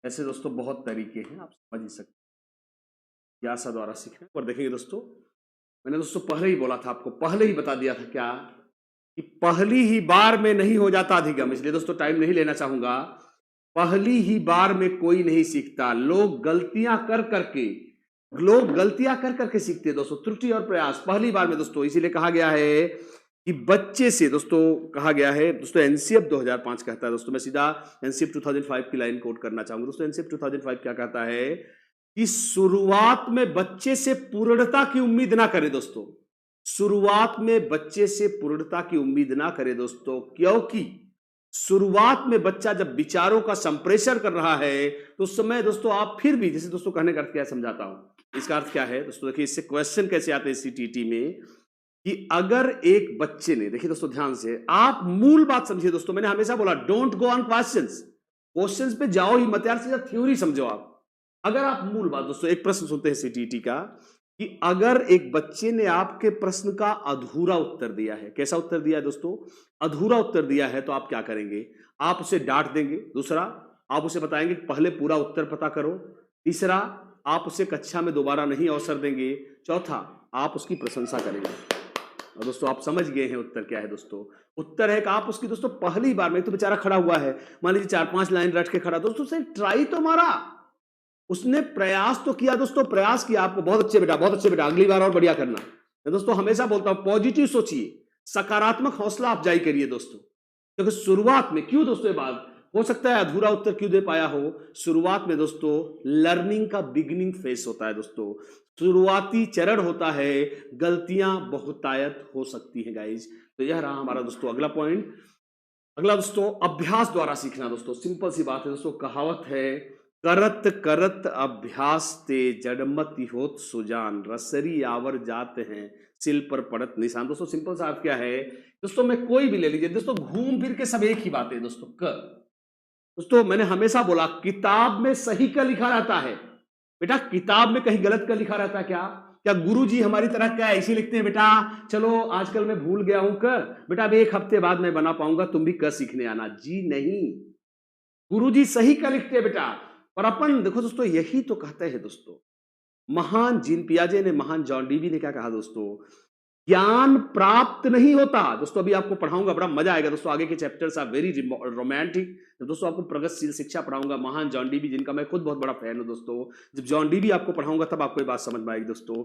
ऐसे दोस्तों बहुत तरीके हैं, आप समझ ही सकते हैं। जिज्ञासा द्वारा सीखना और देखेंगे दोस्तों, मैंने दोस्तों पहले ही बोला था आपको, पहले ही बता दिया था क्या, कि पहली ही बार में नहीं हो जाता अधिगम। इसलिए दोस्तों टाइम नहीं लेना चाहूंगा। पहली ही बार में कोई नहीं सीखता, लोग गलतियां कर करके सीखते हैं दोस्तों। त्रुटि और प्रयास पहली बार में दोस्तों, इसीलिए कहा गया है कि बच्चे से दोस्तों, कहा गया है दोस्तों, एनसीएफ 2005 कहता है दोस्तों, मैं सीधा एनसीएफ 2005 की लाइन कोट करना चाहूंगा दोस्तों। एनसीएफ 2005 क्या कहता है कि शुरुआत में बच्चे से पूर्णता की उम्मीद ना करें दोस्तों। शुरुआत में बच्चे से पूर्णता की उम्मीद ना करें दोस्तों, क्योंकि शुरुआत में बच्चा जब विचारों का संप्रेषण कर रहा है तो उस समय दोस्तों आप फिर भी, जैसे दोस्तों कहने का अर्थ क्या समझाता हूं, इसका अर्थ क्या है दोस्तों, देखिए इससे क्वेश्चन कैसे आते हैं सीटीटी में, कि अगर एक बच्चे ने, देखिए दोस्तों ध्यान से, आप मूल बात समझिए दोस्तों, मैंने हमेशा बोला don't go on questions, questions पे जाओ ही मत यार, सीधा थ्योरी समझो आप। अगर आप मूल बात दोस्तों, एक प्रश्न सुनते हैं सीटीटी का, कि अगर एक बच्चे ने आपके प्रश्न का अधूरा उत्तर दिया है, कैसा उत्तर दिया है दोस्तों, अधूरा उत्तर दिया है, तो आप क्या करेंगे, आप उसे डांट देंगे। दूसरा, आप उसे बताएंगे पहले पूरा उत्तर पता करो। तीसरा, आप उसे कक्षा में दोबारा नहीं अवसर देंगे। चौथा, आप उसकी प्रशंसा करेंगे। और दोस्तों आप समझ गए हैं उत्तर क्या है दोस्तों, उत्तर है कि आप उसकी दोस्तों पहली बार में, तो बेचारा खड़ा हुआ है, मान लीजिए 4-5 लाइन रट के खड़ा, दोस्तों उसे ट्राई तो मारा, उसने प्रयास तो किया दोस्तों, प्रयास किया, आपको बहुत अच्छे बेटा, बहुत अच्छे बेटा, अगली बार और बढ़िया करना। मैं दोस्तों हमेशा बोलता हूं पॉजिटिव सोचिए, सकारात्मक हौसला अफजाई करिए दोस्तों, क्योंकि शुरुआत में, क्यों दोस्तों ये बात हो सकता है अधूरा उत्तर क्यों दे पाया हो, शुरुआत में दोस्तों लर्निंग का बिगिनिंग फेस होता है दोस्तों, शुरुआती चरण होता है, गलतियां बहुतायत हो सकती हैं गाइज। तो यह रहा हमारा दोस्तों अगला पॉइंट। अगला दोस्तों, अभ्यास द्वारा सीखना। दोस्तों सिंपल सी बात है दोस्तों, कहावत है, करत करत अभ्यास ते जड़मति होत सुजान, रसरी आवर जाते हैं सिल पर पड़त निशान। दोस्तों सिंपल सा अर्थ क्या है दोस्तों, मैं कोई भी ले लीजिए दोस्तों, घूम फिर के सब एक ही बात है दोस्तों। दोस्तों मैंने हमेशा बोला, किताब में सही का लिखा रहता है बेटा, किताब में कहीं गलत का लिखा रहता है क्या? क्या गुरुजी हमारी तरह क्या ऐसे लिखते हैं बेटा, चलो आजकल मैं भूल गया हूं क, बेटा अब 1 हफ्ते बाद मैं बना पाऊंगा, तुम भी क सीखने आना? जी नहीं, गुरुजी सही का लिखते हैं बेटा। और अपन देखो दोस्तों, यही तो कहते हैं दोस्तों, महान जीन पियाजे ने, महान जॉन डीवी ने क्या कहा दोस्तों, ज्ञान प्राप्त नहीं होता। दोस्तों अभी आपको पढ़ाऊंगा, बड़ा मजा आएगा दोस्तों, आगे के चैप्टर्स आर वेरी रोमांटिक। दोस्तों आपको प्रगतिशील शिक्षा पढ़ाऊंगा, महान जॉन डीवी, जिनका मैं खुद बहुत बड़ा फैन हूं दोस्तों। जब जॉन डीवी आपको पढ़ाऊंगा तब आपको ये बात समझ में आएगी दोस्तों।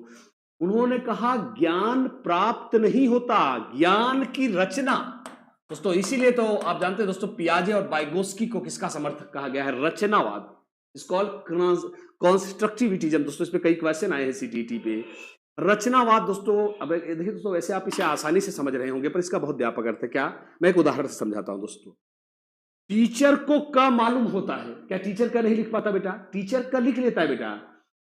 उन्होंने कहा ज्ञान प्राप्त नहीं होता, ज्ञान की रचना। दोस्तों इसीलिए तो आप जानते हैं दोस्तों, पियाजे और वाइगोस्की को किसका समर्थक कहा गया है? रचनावाद, इट्स कॉल्ड कंस्ट्रक्टिविज्म। दोस्तों इस पे कई क्वेश्चन आए हैं सीटीटी पे। रचनावाद दोस्तों, अब देखिए दोस्तों, वैसे आप इसे आसानी से समझ रहे होंगे, पर इसका बहुत व्यापक अर्थ है। क्या? मैं एक उदाहरण से समझाता हूं दोस्तों। टीचर को क मालूम होता है, क्या टीचर का नहीं लिख पाता बेटा? टीचर का लिख लेता है बेटा,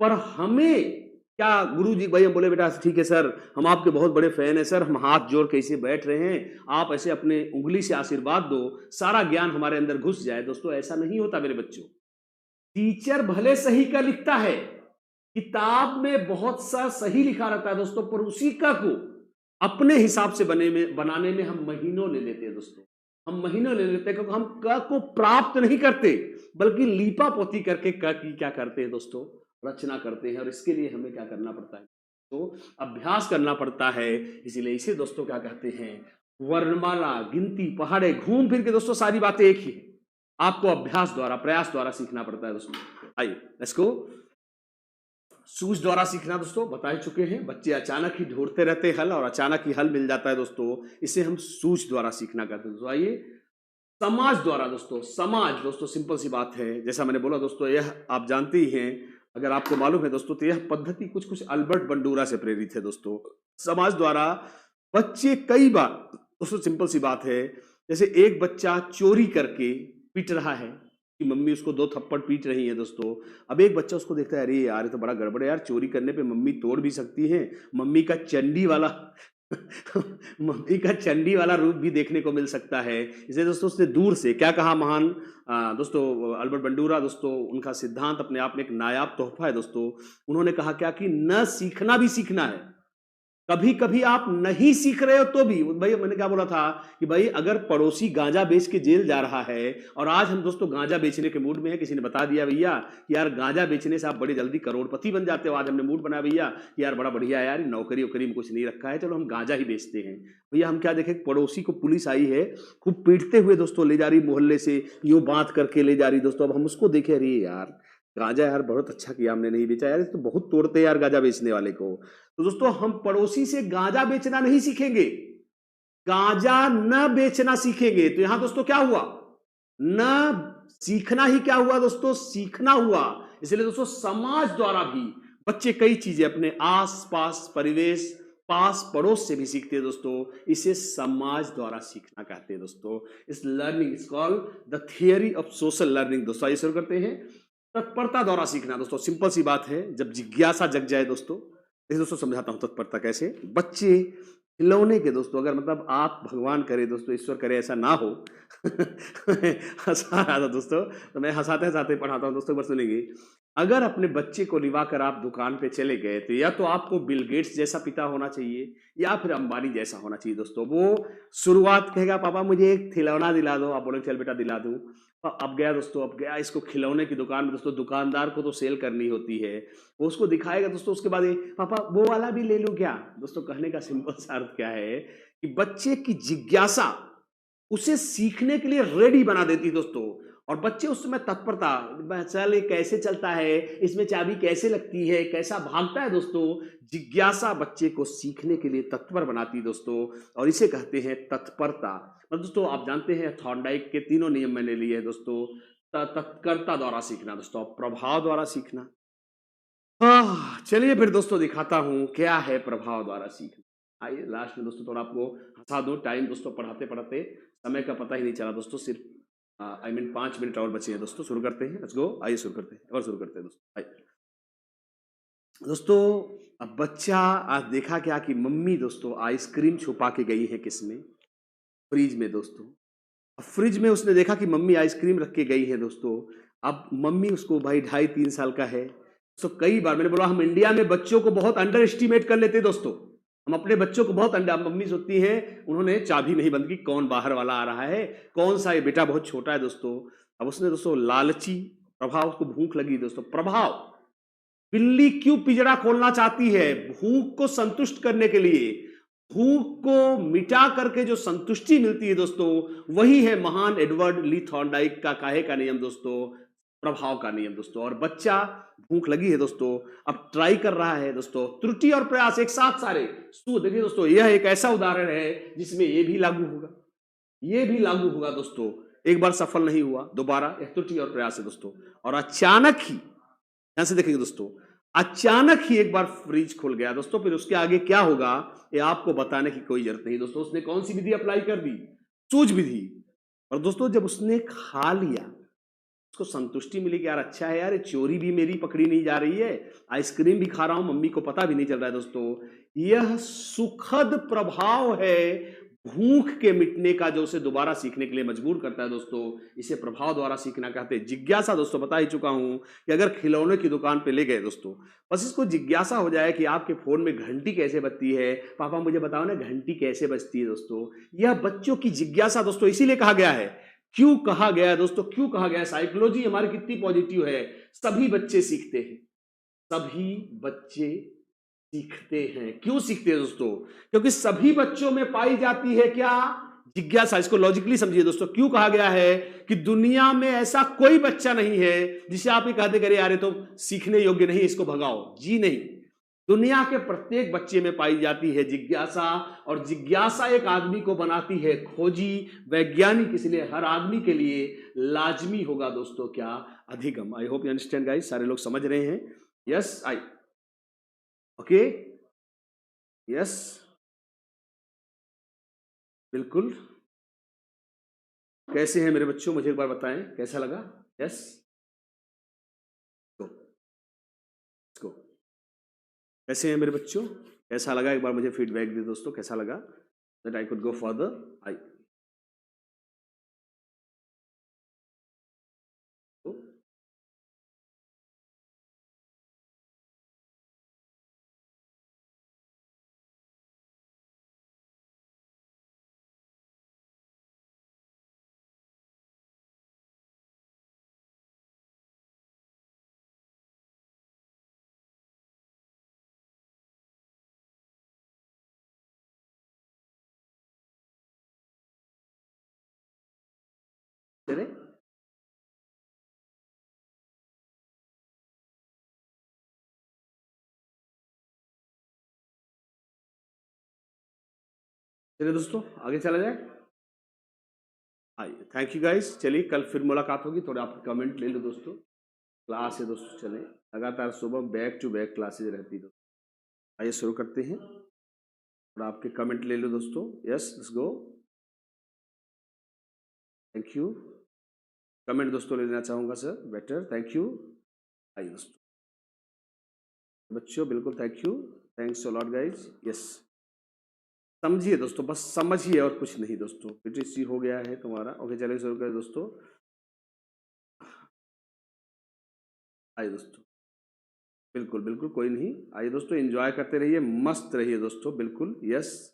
पर हमें क्या, गुरु जी भाई हम बोले बेटा ठीक है सर, हम आपके बहुत बड़े फैन हैं सर, हम हाथ जोड़ के इसे बैठ रहे हैं, आप ऐसे अपने उंगली से आशीर्वाद दो, सारा ज्ञान हमारे अंदर घुस जाए। दोस्तों ऐसा नहीं होता मेरे बच्चों। टीचर भले सही का लिखता है, किताब में बहुत सा सही लिखा रहता है दोस्तों, पर उसी का को अपने हिसाब से बनाने में हम महीनों ले लेते हैं दोस्तों, हम महीनों ले लेते हैं, क्योंकि हम क को प्राप्त नहीं करते, बल्कि लीपा पोती करके क की क्या करते हैं दोस्तों, रचना करते हैं और इसके लिए हमें क्या करना पड़ता है, तो अभ्यास करना पड़ता है। इसीलिए इसे दोस्तों क्या कहते हैं, वर्णमाला, गिनती, पहाड़े, घूम फिर के दोस्तों सारी बातें एक ही है। आपको अभ्यास द्वारा, प्रयास द्वारा सीखना पड़ता है दोस्तों। आइए लेट्स गो। सूझ द्वारा सीखना दोस्तों बता ही चुके हैं। बच्चे अचानक ही ढूंढते रहते हैं हल और अचानक ही हल मिल जाता है दोस्तों, इसे हम सूझ द्वारा सीखना कहते हैं दोस्तों। आइए समाज द्वारा दोस्तों। समाज दोस्तों सिंपल सी बात है, जैसा मैंने बोला दोस्तों, यह आप जानते ही हैं, अगर आपको मालूम है दोस्तों, तो यह पद्धति कुछ कुछ अल्बर्ट बंडूरा से प्रेरित है दोस्तों। समाज द्वारा बच्चे कई बार दोस्तों, सिंपल सी बात है, जैसे एक बच्चा चोरी करके पीट रहा है कि मम्मी उसको 2 थप्पड़ पीट रही है दोस्तों। अब एक बच्चा उसको देखता है, अरे यार ये तो बड़ा गड़बड़ है यार, चोरी करने पे मम्मी तोड़ भी सकती है, मम्मी का चंडी वाला मम्मी का चंडी वाला रूप भी देखने को मिल सकता है। इसे दोस्तों उसने दूर से क्या कहा, महान दोस्तों अल्बर्ट बंडूरा दोस्तों, उनका सिद्धांत अपने आप में एक नायाब तोहफा है दोस्तों। उन्होंने कहा क्या कि न सीखना भी सीखना है। कभी कभी आप नहीं सीख रहे हो तो भी, भाई मैंने क्या बोला था कि भाई अगर पड़ोसी गांजा बेच के जेल जा रहा है और आज हम दोस्तों गांजा बेचने के मूड में है, किसी ने बता दिया भैया कि यार गांजा बेचने से आप बड़ी जल्दी करोड़पति बन जाते हो, आज हमने मूड बनाया भैया कि यार बड़ा बढ़िया है यार, नौकरी वोकरी में कुछ नहीं रखा है, चलो हम गांजा ही बेचते हैं। भैया हम क्या देखें, पड़ोसी को पुलिस आई है, खूब पीटते हुए दोस्तों ले जा रही, मोहल्ले से यूं बांध करके ले जा रही दोस्तों। अब हम उसको देखे, अरे यार गांजा यार बहुत अच्छा किया हमने नहीं बेचा यार, तो बहुत तोड़ते यार गांजा बेचने वाले को। तो दोस्तों हम पड़ोसी से गांजा बेचना नहीं सीखेंगे, गांजा न बेचना सीखेंगे। तो यहां दोस्तों क्या हुआ, न सीखना ही क्या हुआ दोस्तों, सीखना हुआ। इसलिए दोस्तों समाज द्वारा भी बच्चे कई चीजें अपने आस पास परिवेश, पास पड़ोस से भी सीखते हैं दोस्तों। इसे समाज द्वारा सीखना कहते हैं दोस्तों। इस learning is called the theory of social learning. दोस्तों आइए शुरू करते हैं। तत्परता द्वारा सीखना दोस्तों, सिंपल सी बात है, जब जिज्ञासा जग जाए दोस्तों। देखिए दोस्तों समझाता हूं तत्परता कैसे। बच्चे खिलौने के दोस्तों, अगर मतलब आप भगवान करे दोस्तों, ईश्वर करे ऐसा ना हो हंसा रहा था दोस्तों, तो मैं हंसाते हंसाते पढ़ाता हूं दोस्तों, बस सुनेंगे। अगर अपने बच्चे को लिवा कर आप दुकान पे चले गए, तो या तो आपको बिल गेट्स जैसा पिता होना चाहिए या फिर अंबानी जैसा होना चाहिए दोस्तों। वो शुरुआत कहेगा, पापा मुझे एक खिलौना दिला दो, आप बोले चल बेटा दिला दूं। अब गया दोस्तों, अब गया इसको खिलौने की दुकान में दोस्तों, दुकानदार को तो सेल करनी होती है, वो उसको दिखाएगा दोस्तों। उसके बाद पापा वो वाला भी ले लूं क्या दोस्तों। कहने का सिंपल सा अर्थ क्या है कि बच्चे की जिज्ञासा उसे सीखने के लिए रेडी बना देती है दोस्तों। और बच्चे उस समय तत्परता, चल ये कैसे चलता है, इसमें चाबी कैसे लगती है, कैसा भागता है दोस्तों। जिज्ञासा बच्चे को सीखने के लिए तत्पर बनाती है दोस्तों, और इसे कहते हैं तत्परता। दोस्तों आप जानते हैं थॉर्नडाइक के 3 नियम मैंने लिए हैं दोस्तों। तत्परता द्वारा सीखना दोस्तों, प्रभाव द्वारा सीखना। चलिए फिर दोस्तों दिखाता हूं क्या है प्रभाव द्वारा सीखना। आइए लास्ट में दोस्तों थोड़ा आपको हंसा दो। टाइम दोस्तों पढ़ाते पढ़ाते समय का पता ही नहीं चला दोस्तों, सिर्फ 5 मिनट और बचे हैं दोस्तों। शुरू करते हैं, लेट्स गो। आइए शुरू करते हैं, और शुरू करते हैं दोस्तों। आइए दोस्तों, अब बच्चा आज देखा क्या कि मम्मी दोस्तों आइसक्रीम छुपा के गई है किसमें, फ्रिज में दोस्तों। अब फ्रिज में उसने देखा कि मम्मी आइसक्रीम रख के गई है दोस्तों। अब मम्मी उसको भाई 2.5-3 साल का है तो कई बार मैंने बोला हम इंडिया में बच्चों को बहुत अंडर एस्टिमेट कर लेते हैं दोस्तों। हम अपने बच्चों को बहुत मम्मी सोचती है उन्होंने चाबी नहीं बंद की, कौन बाहर वाला आ रहा है, कौन सा ये बेटा बहुत छोटा है दोस्तों। अब उसने दोस्तों लालची प्रभाव, उसको भूख लगी दोस्तों, प्रभाव। बिल्ली क्यों पिंजरा खोलना चाहती है, भूख को संतुष्ट करने के लिए। भूख को मिटा करके जो संतुष्टि मिलती है दोस्तों, वही है महान एडवर्ड ली थॉर्नडाइक का काहे का नियम दोस्तों, प्रभाव का नियम दोस्तों। और बच्चा भूख लगी है दोस्तों, अब ट्राई कर रहा है दोस्तों, त्रुटि और प्रयास एक साथ सारे। तो देखिए दोस्तों यह एक ऐसा उदाहरण है जिसमें ये भी लागू होगा, ये भी लागू होगा दोस्तों। एक बार सफल नहीं हुआ, दोबारा एक त्रुटि और प्रयास है दोस्तों। और अचानक ही, यहां से देखेंगे दोस्तों, अचानक ही एक बार फ्रिज खुल गया दोस्तों। फिर उसके आगे क्या होगा ये आपको बताने की कोई जरूरत नहीं दोस्तों। उसने कौन सी विधि अप्लाई कर दी, सूझ विधि। और दोस्तों जब उसने खा लिया, उसको संतुष्टि मिली कि यार अच्छा है यार, ये चोरी भी मेरी पकड़ी नहीं जा रही है, आइसक्रीम भी खा रहा हूं, मम्मी को पता भी नहीं चल रहा है दोस्तों। यह सुखद प्रभाव है भूख के मिटने का, जो उसे दोबारा सीखने के लिए मजबूर करता है दोस्तों। इसे प्रभाव द्वारा सीखना कहते हैं। जिज्ञासा दोस्तों बता ही चुका हूं कि अगर खिलौने की दुकान पे ले गए दोस्तों, बस इसको जिज्ञासा हो जाए कि आपके फोन में घंटी कैसे बजती है, पापा मुझे बताओ ना घंटी कैसे बजती है दोस्तों। यह बच्चों की जिज्ञासा दोस्तों, इसीलिए कहा गया है। क्यों कहा गया है दोस्तों, क्यों कहा गया है, साइकोलॉजी हमारी कितनी पॉजिटिव है, सभी बच्चे सीखते हैं। सभी बच्चे सीखते हैं। क्यों सीखते हैं दोस्तों? क्योंकि सभी बच्चों में पाई जाती है क्या? जिज्ञासा। इसको लॉजिकली समझिए दोस्तों। क्यों कहा गया है कि दुनिया में ऐसा कोई बच्चा नहीं है जिसे आप ये कहते करे यार ये तो सीखने योग्य नहीं, इसको भगाओ। जी नहीं, दुनिया के प्रत्येक बच्चे में पाई जाती है जिज्ञासा, और जिज्ञासा एक आदमी को बनाती है खोजी, वैज्ञानिक। इसलिए हर आदमी के लिए लाजमी होगा दोस्तों क्या? अधिगम। I hope you understand guys, सारे लोग समझ रहे हैं? यस, आई ओके, यस, बिल्कुल। कैसे हैं मेरे बच्चों, मुझे एक बार बताएं कैसा लगा? यस, गो गो। कैसे हैं मेरे बच्चों, कैसा लगा? एक बार मुझे फीडबैक दे दोस्तों, कैसा लगा? That I could go further. I चले चलिए दोस्तों, आगे चला जाए। आइए, थैंक यू गाइस। चलिए कल फिर मुलाकात होगी। थोड़ा आप कमेंट ले लो दोस्तों। क्लास है दोस्तों, चले लगातार सुबह बैक टू बैक क्लासेज रहती दोस्तों। आइए शुरू करते हैं। थोड़ा आपके कमेंट ले लो दोस्तों। Yes, let's go. Thank you. Comment दोस्तों ले लेना चाहूँगा सर, बेटर। Thank you. आइए दोस्तों, बच्चों बिल्कुल thank you, thanks a lot guys. Yes, समझिए दोस्तों, बस समझिए और कुछ नहीं दोस्तों। पीटीसी हो गया है तुम्हारा। ओके, चलिए शुरू करें दोस्तों। आइए दोस्तों, बिल्कुल बिल्कुल, कोई नहीं। आइए दोस्तों, एंजॉय करते रहिए, मस्त रहिए दोस्तों, बिल्कुल। यस,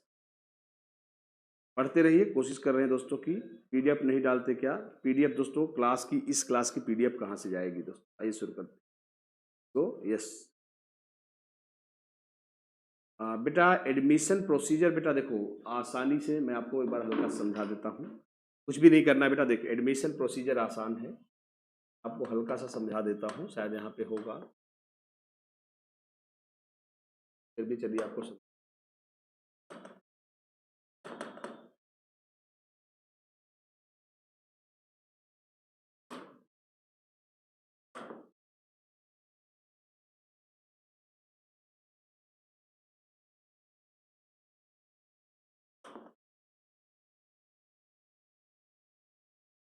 पढ़ते रहिए। कोशिश कर रहे हैं दोस्तों की पीडीएफ नहीं डालते क्या? पीडीएफ दोस्तों क्लास की, इस क्लास की पीडीएफ कहाँ से जाएगी दोस्तों? आइए शुरू करते तो। यस बेटा, एडमिशन प्रोसीजर बेटा देखो, आसानी से मैं आपको एक बार हल्का समझा देता हूँ। कुछ भी नहीं करना है बेटा। देखो, एडमिशन प्रोसीजर आसान है, आपको हल्का सा समझा देता हूँ, शायद यहाँ पे होगा, फिर भी चलिए आपको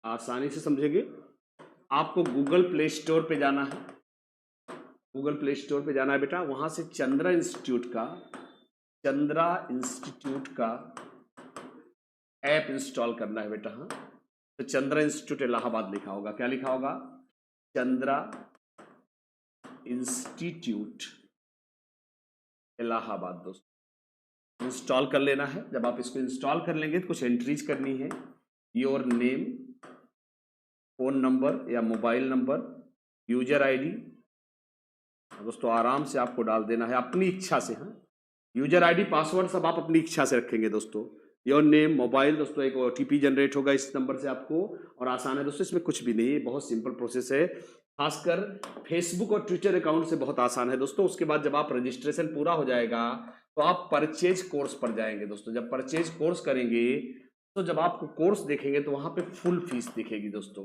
आसानी से समझेंगे। आपको गूगल प्ले स्टोर पे जाना है। गूगल प्ले स्टोर पे जाना है बेटा। वहां से चंद्रा इंस्टीट्यूट का ऐप इंस्टॉल करना है बेटा। हाँ, तो चंद्रा इंस्टीट्यूट इलाहाबाद लिखा होगा। क्या लिखा होगा? चंद्रा इंस्टीट्यूट इलाहाबाद दोस्तों इंस्टॉल कर लेना है। जब आप इसको इंस्टॉल कर लेंगे तो कुछ एंट्रीज करनी है। योर नेम, फोन नंबर या मोबाइल नंबर, यूजर आईडी दोस्तों आराम से आपको डाल देना है अपनी इच्छा से। हाँ, यूजर आईडी पासवर्ड सब आप अपनी इच्छा से रखेंगे दोस्तों। योर नेम, मोबाइल दोस्तों, एक ओटीपी जनरेट होगा इस नंबर से आपको। और आसान है दोस्तों, इसमें कुछ भी नहीं है, बहुत सिंपल प्रोसेस है। खासकर फेसबुक और ट्विटर अकाउंट से बहुत आसान है दोस्तों। उसके बाद जब आप रजिस्ट्रेशन पूरा हो जाएगा तो आप परचेज कोर्स पर जाएंगे दोस्तों। जब परचेज कोर्स करेंगे तो जब आपको कोर्स देखेंगे तो वहां पे फुल फीस दिखेगी दोस्तों,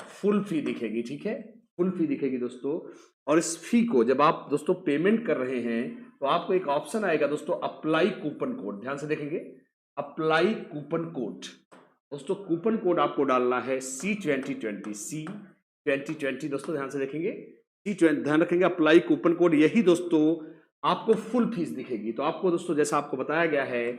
फुल फी दिखेगी। ठीक है, फुल फी दिखेगी दोस्तों। और इस फी को जब आप दोस्तों पेमेंट कर रहे हैं तो आपको एक ऑप्शन आएगा दोस्तों, अप्लाई कूपन कोड। ध्यान से देखेंगे, अप्लाई कूपन कोड दोस्तों। कूपन कोड आपको डालना है C2020 दोस्तों। ध्यान से देखेंगे, ध्यान रखेंगे, अप्लाई कूपन कोड। यही दोस्तों आपको फुल फीस दिखेगी। तो आपको दोस्तों जैसा आपको बताया गया है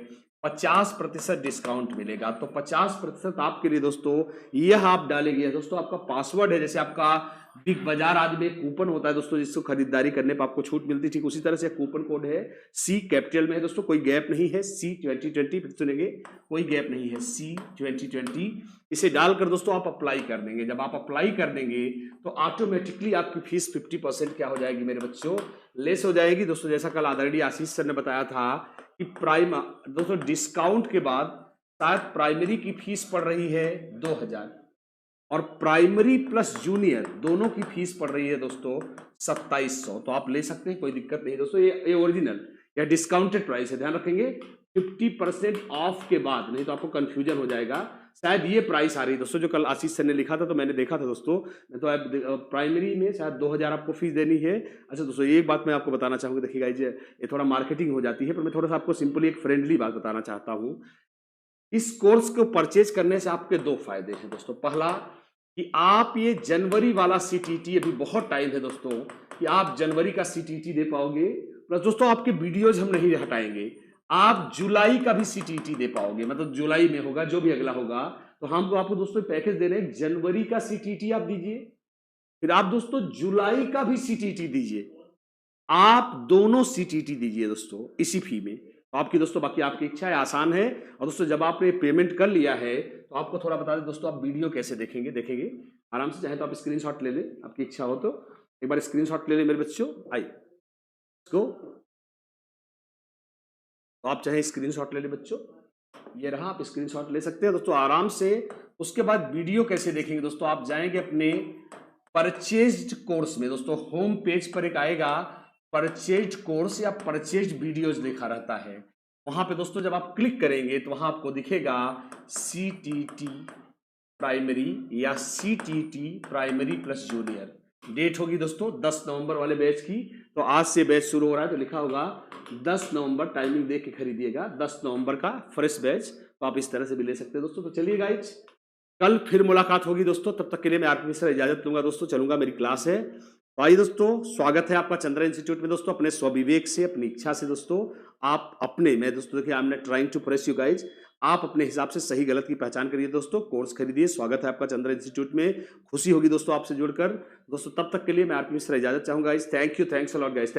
50% डिस्काउंट मिलेगा। तो 50% आपके लिए दोस्तों यह आप डालेंगे दोस्तों, आपका पासवर्ड है, जैसे आपका बिग बाजार आदि में एक कूपन होता है दोस्तों जिसको खरीदारी करने पर आपको छूट मिलती है, ठीक उसी तरह से कूपन कोड है सी, कैपिटल में है दोस्तों, कोई गैप नहीं है, सी 2020, फिर सुनेंगे कोई गैप नहीं है, सी 2020। इसे डालकर दोस्तों आप अप्लाई कर देंगे। जब आप अप्लाई कर देंगे तो ऑटोमेटिकली आपकी फीस 50% क्या हो जाएगी मेरे बच्चों, लेस हो जाएगी दोस्तों। जैसा कल आदरणीय आशीष सर ने बताया था कि दोस्तों डिस्काउंट के बाद शायद प्राइमरी की फीस पड़ रही है 2000 और प्राइमरी प्लस जूनियर दोनों की फीस पड़ रही है दोस्तों 2700। तो आप ले सकते हैं, कोई दिक्कत नहीं दोस्तों। ये ओरिजिनल या डिस्काउंटेड प्राइस है, ध्यान रखेंगे 50% ऑफ के बाद, नहीं तो आपको कंफ्यूजन हो जाएगा। शायद ये प्राइस आ रही है दोस्तों जो कल आशीष सर ने लिखा था, तो मैंने देखा था दोस्तों। तो प्राइमरी में शायद 2000 आपको फीस देनी है। अच्छा दोस्तों, एक बात मैं आपको बताना चाहूंगा, देखिएगा ये थोड़ा मार्केटिंग हो जाती है, पर मैं थोड़ा सा आपको सिंपली एक फ्रेंडली बात बताना चाहता हूँ। इस कोर्स को परचेज करने से आपके दो फायदे हैं दोस्तों। पहला कि आप ये जनवरी वाला सीटीटी, अभी बहुत टाइम है दोस्तों कि आप जनवरी का सीटीटी दे पाओगे, प्लस दोस्तों आपके वीडियोज हम नहीं हटाएंगे, आप जुलाई का भी सीटीटी दे पाओगे, मतलब जुलाई में होगा जो भी अगला होगा। तो हम तो आपको दोस्तों पैकेज दे रहे हैं, जनवरी का सीटीटी आप दीजिए, फिर आप दोस्तों जुलाई का भी सीटीटी दीजिए, आप दोनों सीटीटी दीजिए दोस्तों इसी फी में। तो आपकी दोस्तों बाकी आपकी इच्छा है, आसान है। और दोस्तों जब आपने पेमेंट कर लिया है तो आपको थोड़ा बता दें दोस्तों, आप वीडियो कैसे देखेंगे आराम से, चाहे तो आप स्क्रीनशॉट ले लें, आपकी इच्छा हो तो एक बार स्क्रीनशॉट ले लें मेरे बच्चों। आइए तो आप चाहे स्क्रीनशॉट ले लें बच्चों, ये रहा, आप स्क्रीनशॉट ले सकते हैं दोस्तों आराम से। उसके बाद वीडियो कैसे देखेंगे दोस्तों, आप जाएंगे अपने परचेज्ड कोर्स में दोस्तों, होम पेज पर एक आएगा परचेज्ड कोर्स या परचेज्ड वीडियोज लिखा रहता है, वहां पे दोस्तों जब आप क्लिक करेंगे तो वहां आपको दिखेगा सीटीटी प्राइमरी या CTT primary plus junior. Date होगी दोस्तों 10 नवंबर वाले बैच की, तो आज से बैच शुरू हो रहा है, तो लिखा होगा 10 नवंबर, टाइमिंग देख के खरीदिएगा, 10 नवंबर का फ्रेश बैच। तो आप इस तरह से भी ले सकते हैं दोस्तों। तो चलिए गाइज, कल फिर मुलाकात होगी दोस्तों, तब तक के लिए मैं आरपी मिश्रा इजाजत लूंगा दोस्तों, चलूंगा, मेरी क्लास है। तो आइए दोस्तों, स्वागत है आपका चंद्रा इंस्टीट्यूट में दोस्तों। अपने स्वविवेक से, अपनी इच्छा से दोस्तों, आप अपने, मैं दोस्तों देखिए, I am not trying to press you guys, आप अपने हिसाब से सही गलत की पहचान करिए दोस्तों, कोर्स खरीदिए। स्वागत है आपका चंद्रा इंस्टीट्यूट में, खुशी होगी दोस्तों आपसे जुड़कर दोस्तों। तब तक के लिए मैं आरपी मिश्रा इजाजत चाहूंगा guys. Thank you, thanks a lot guys.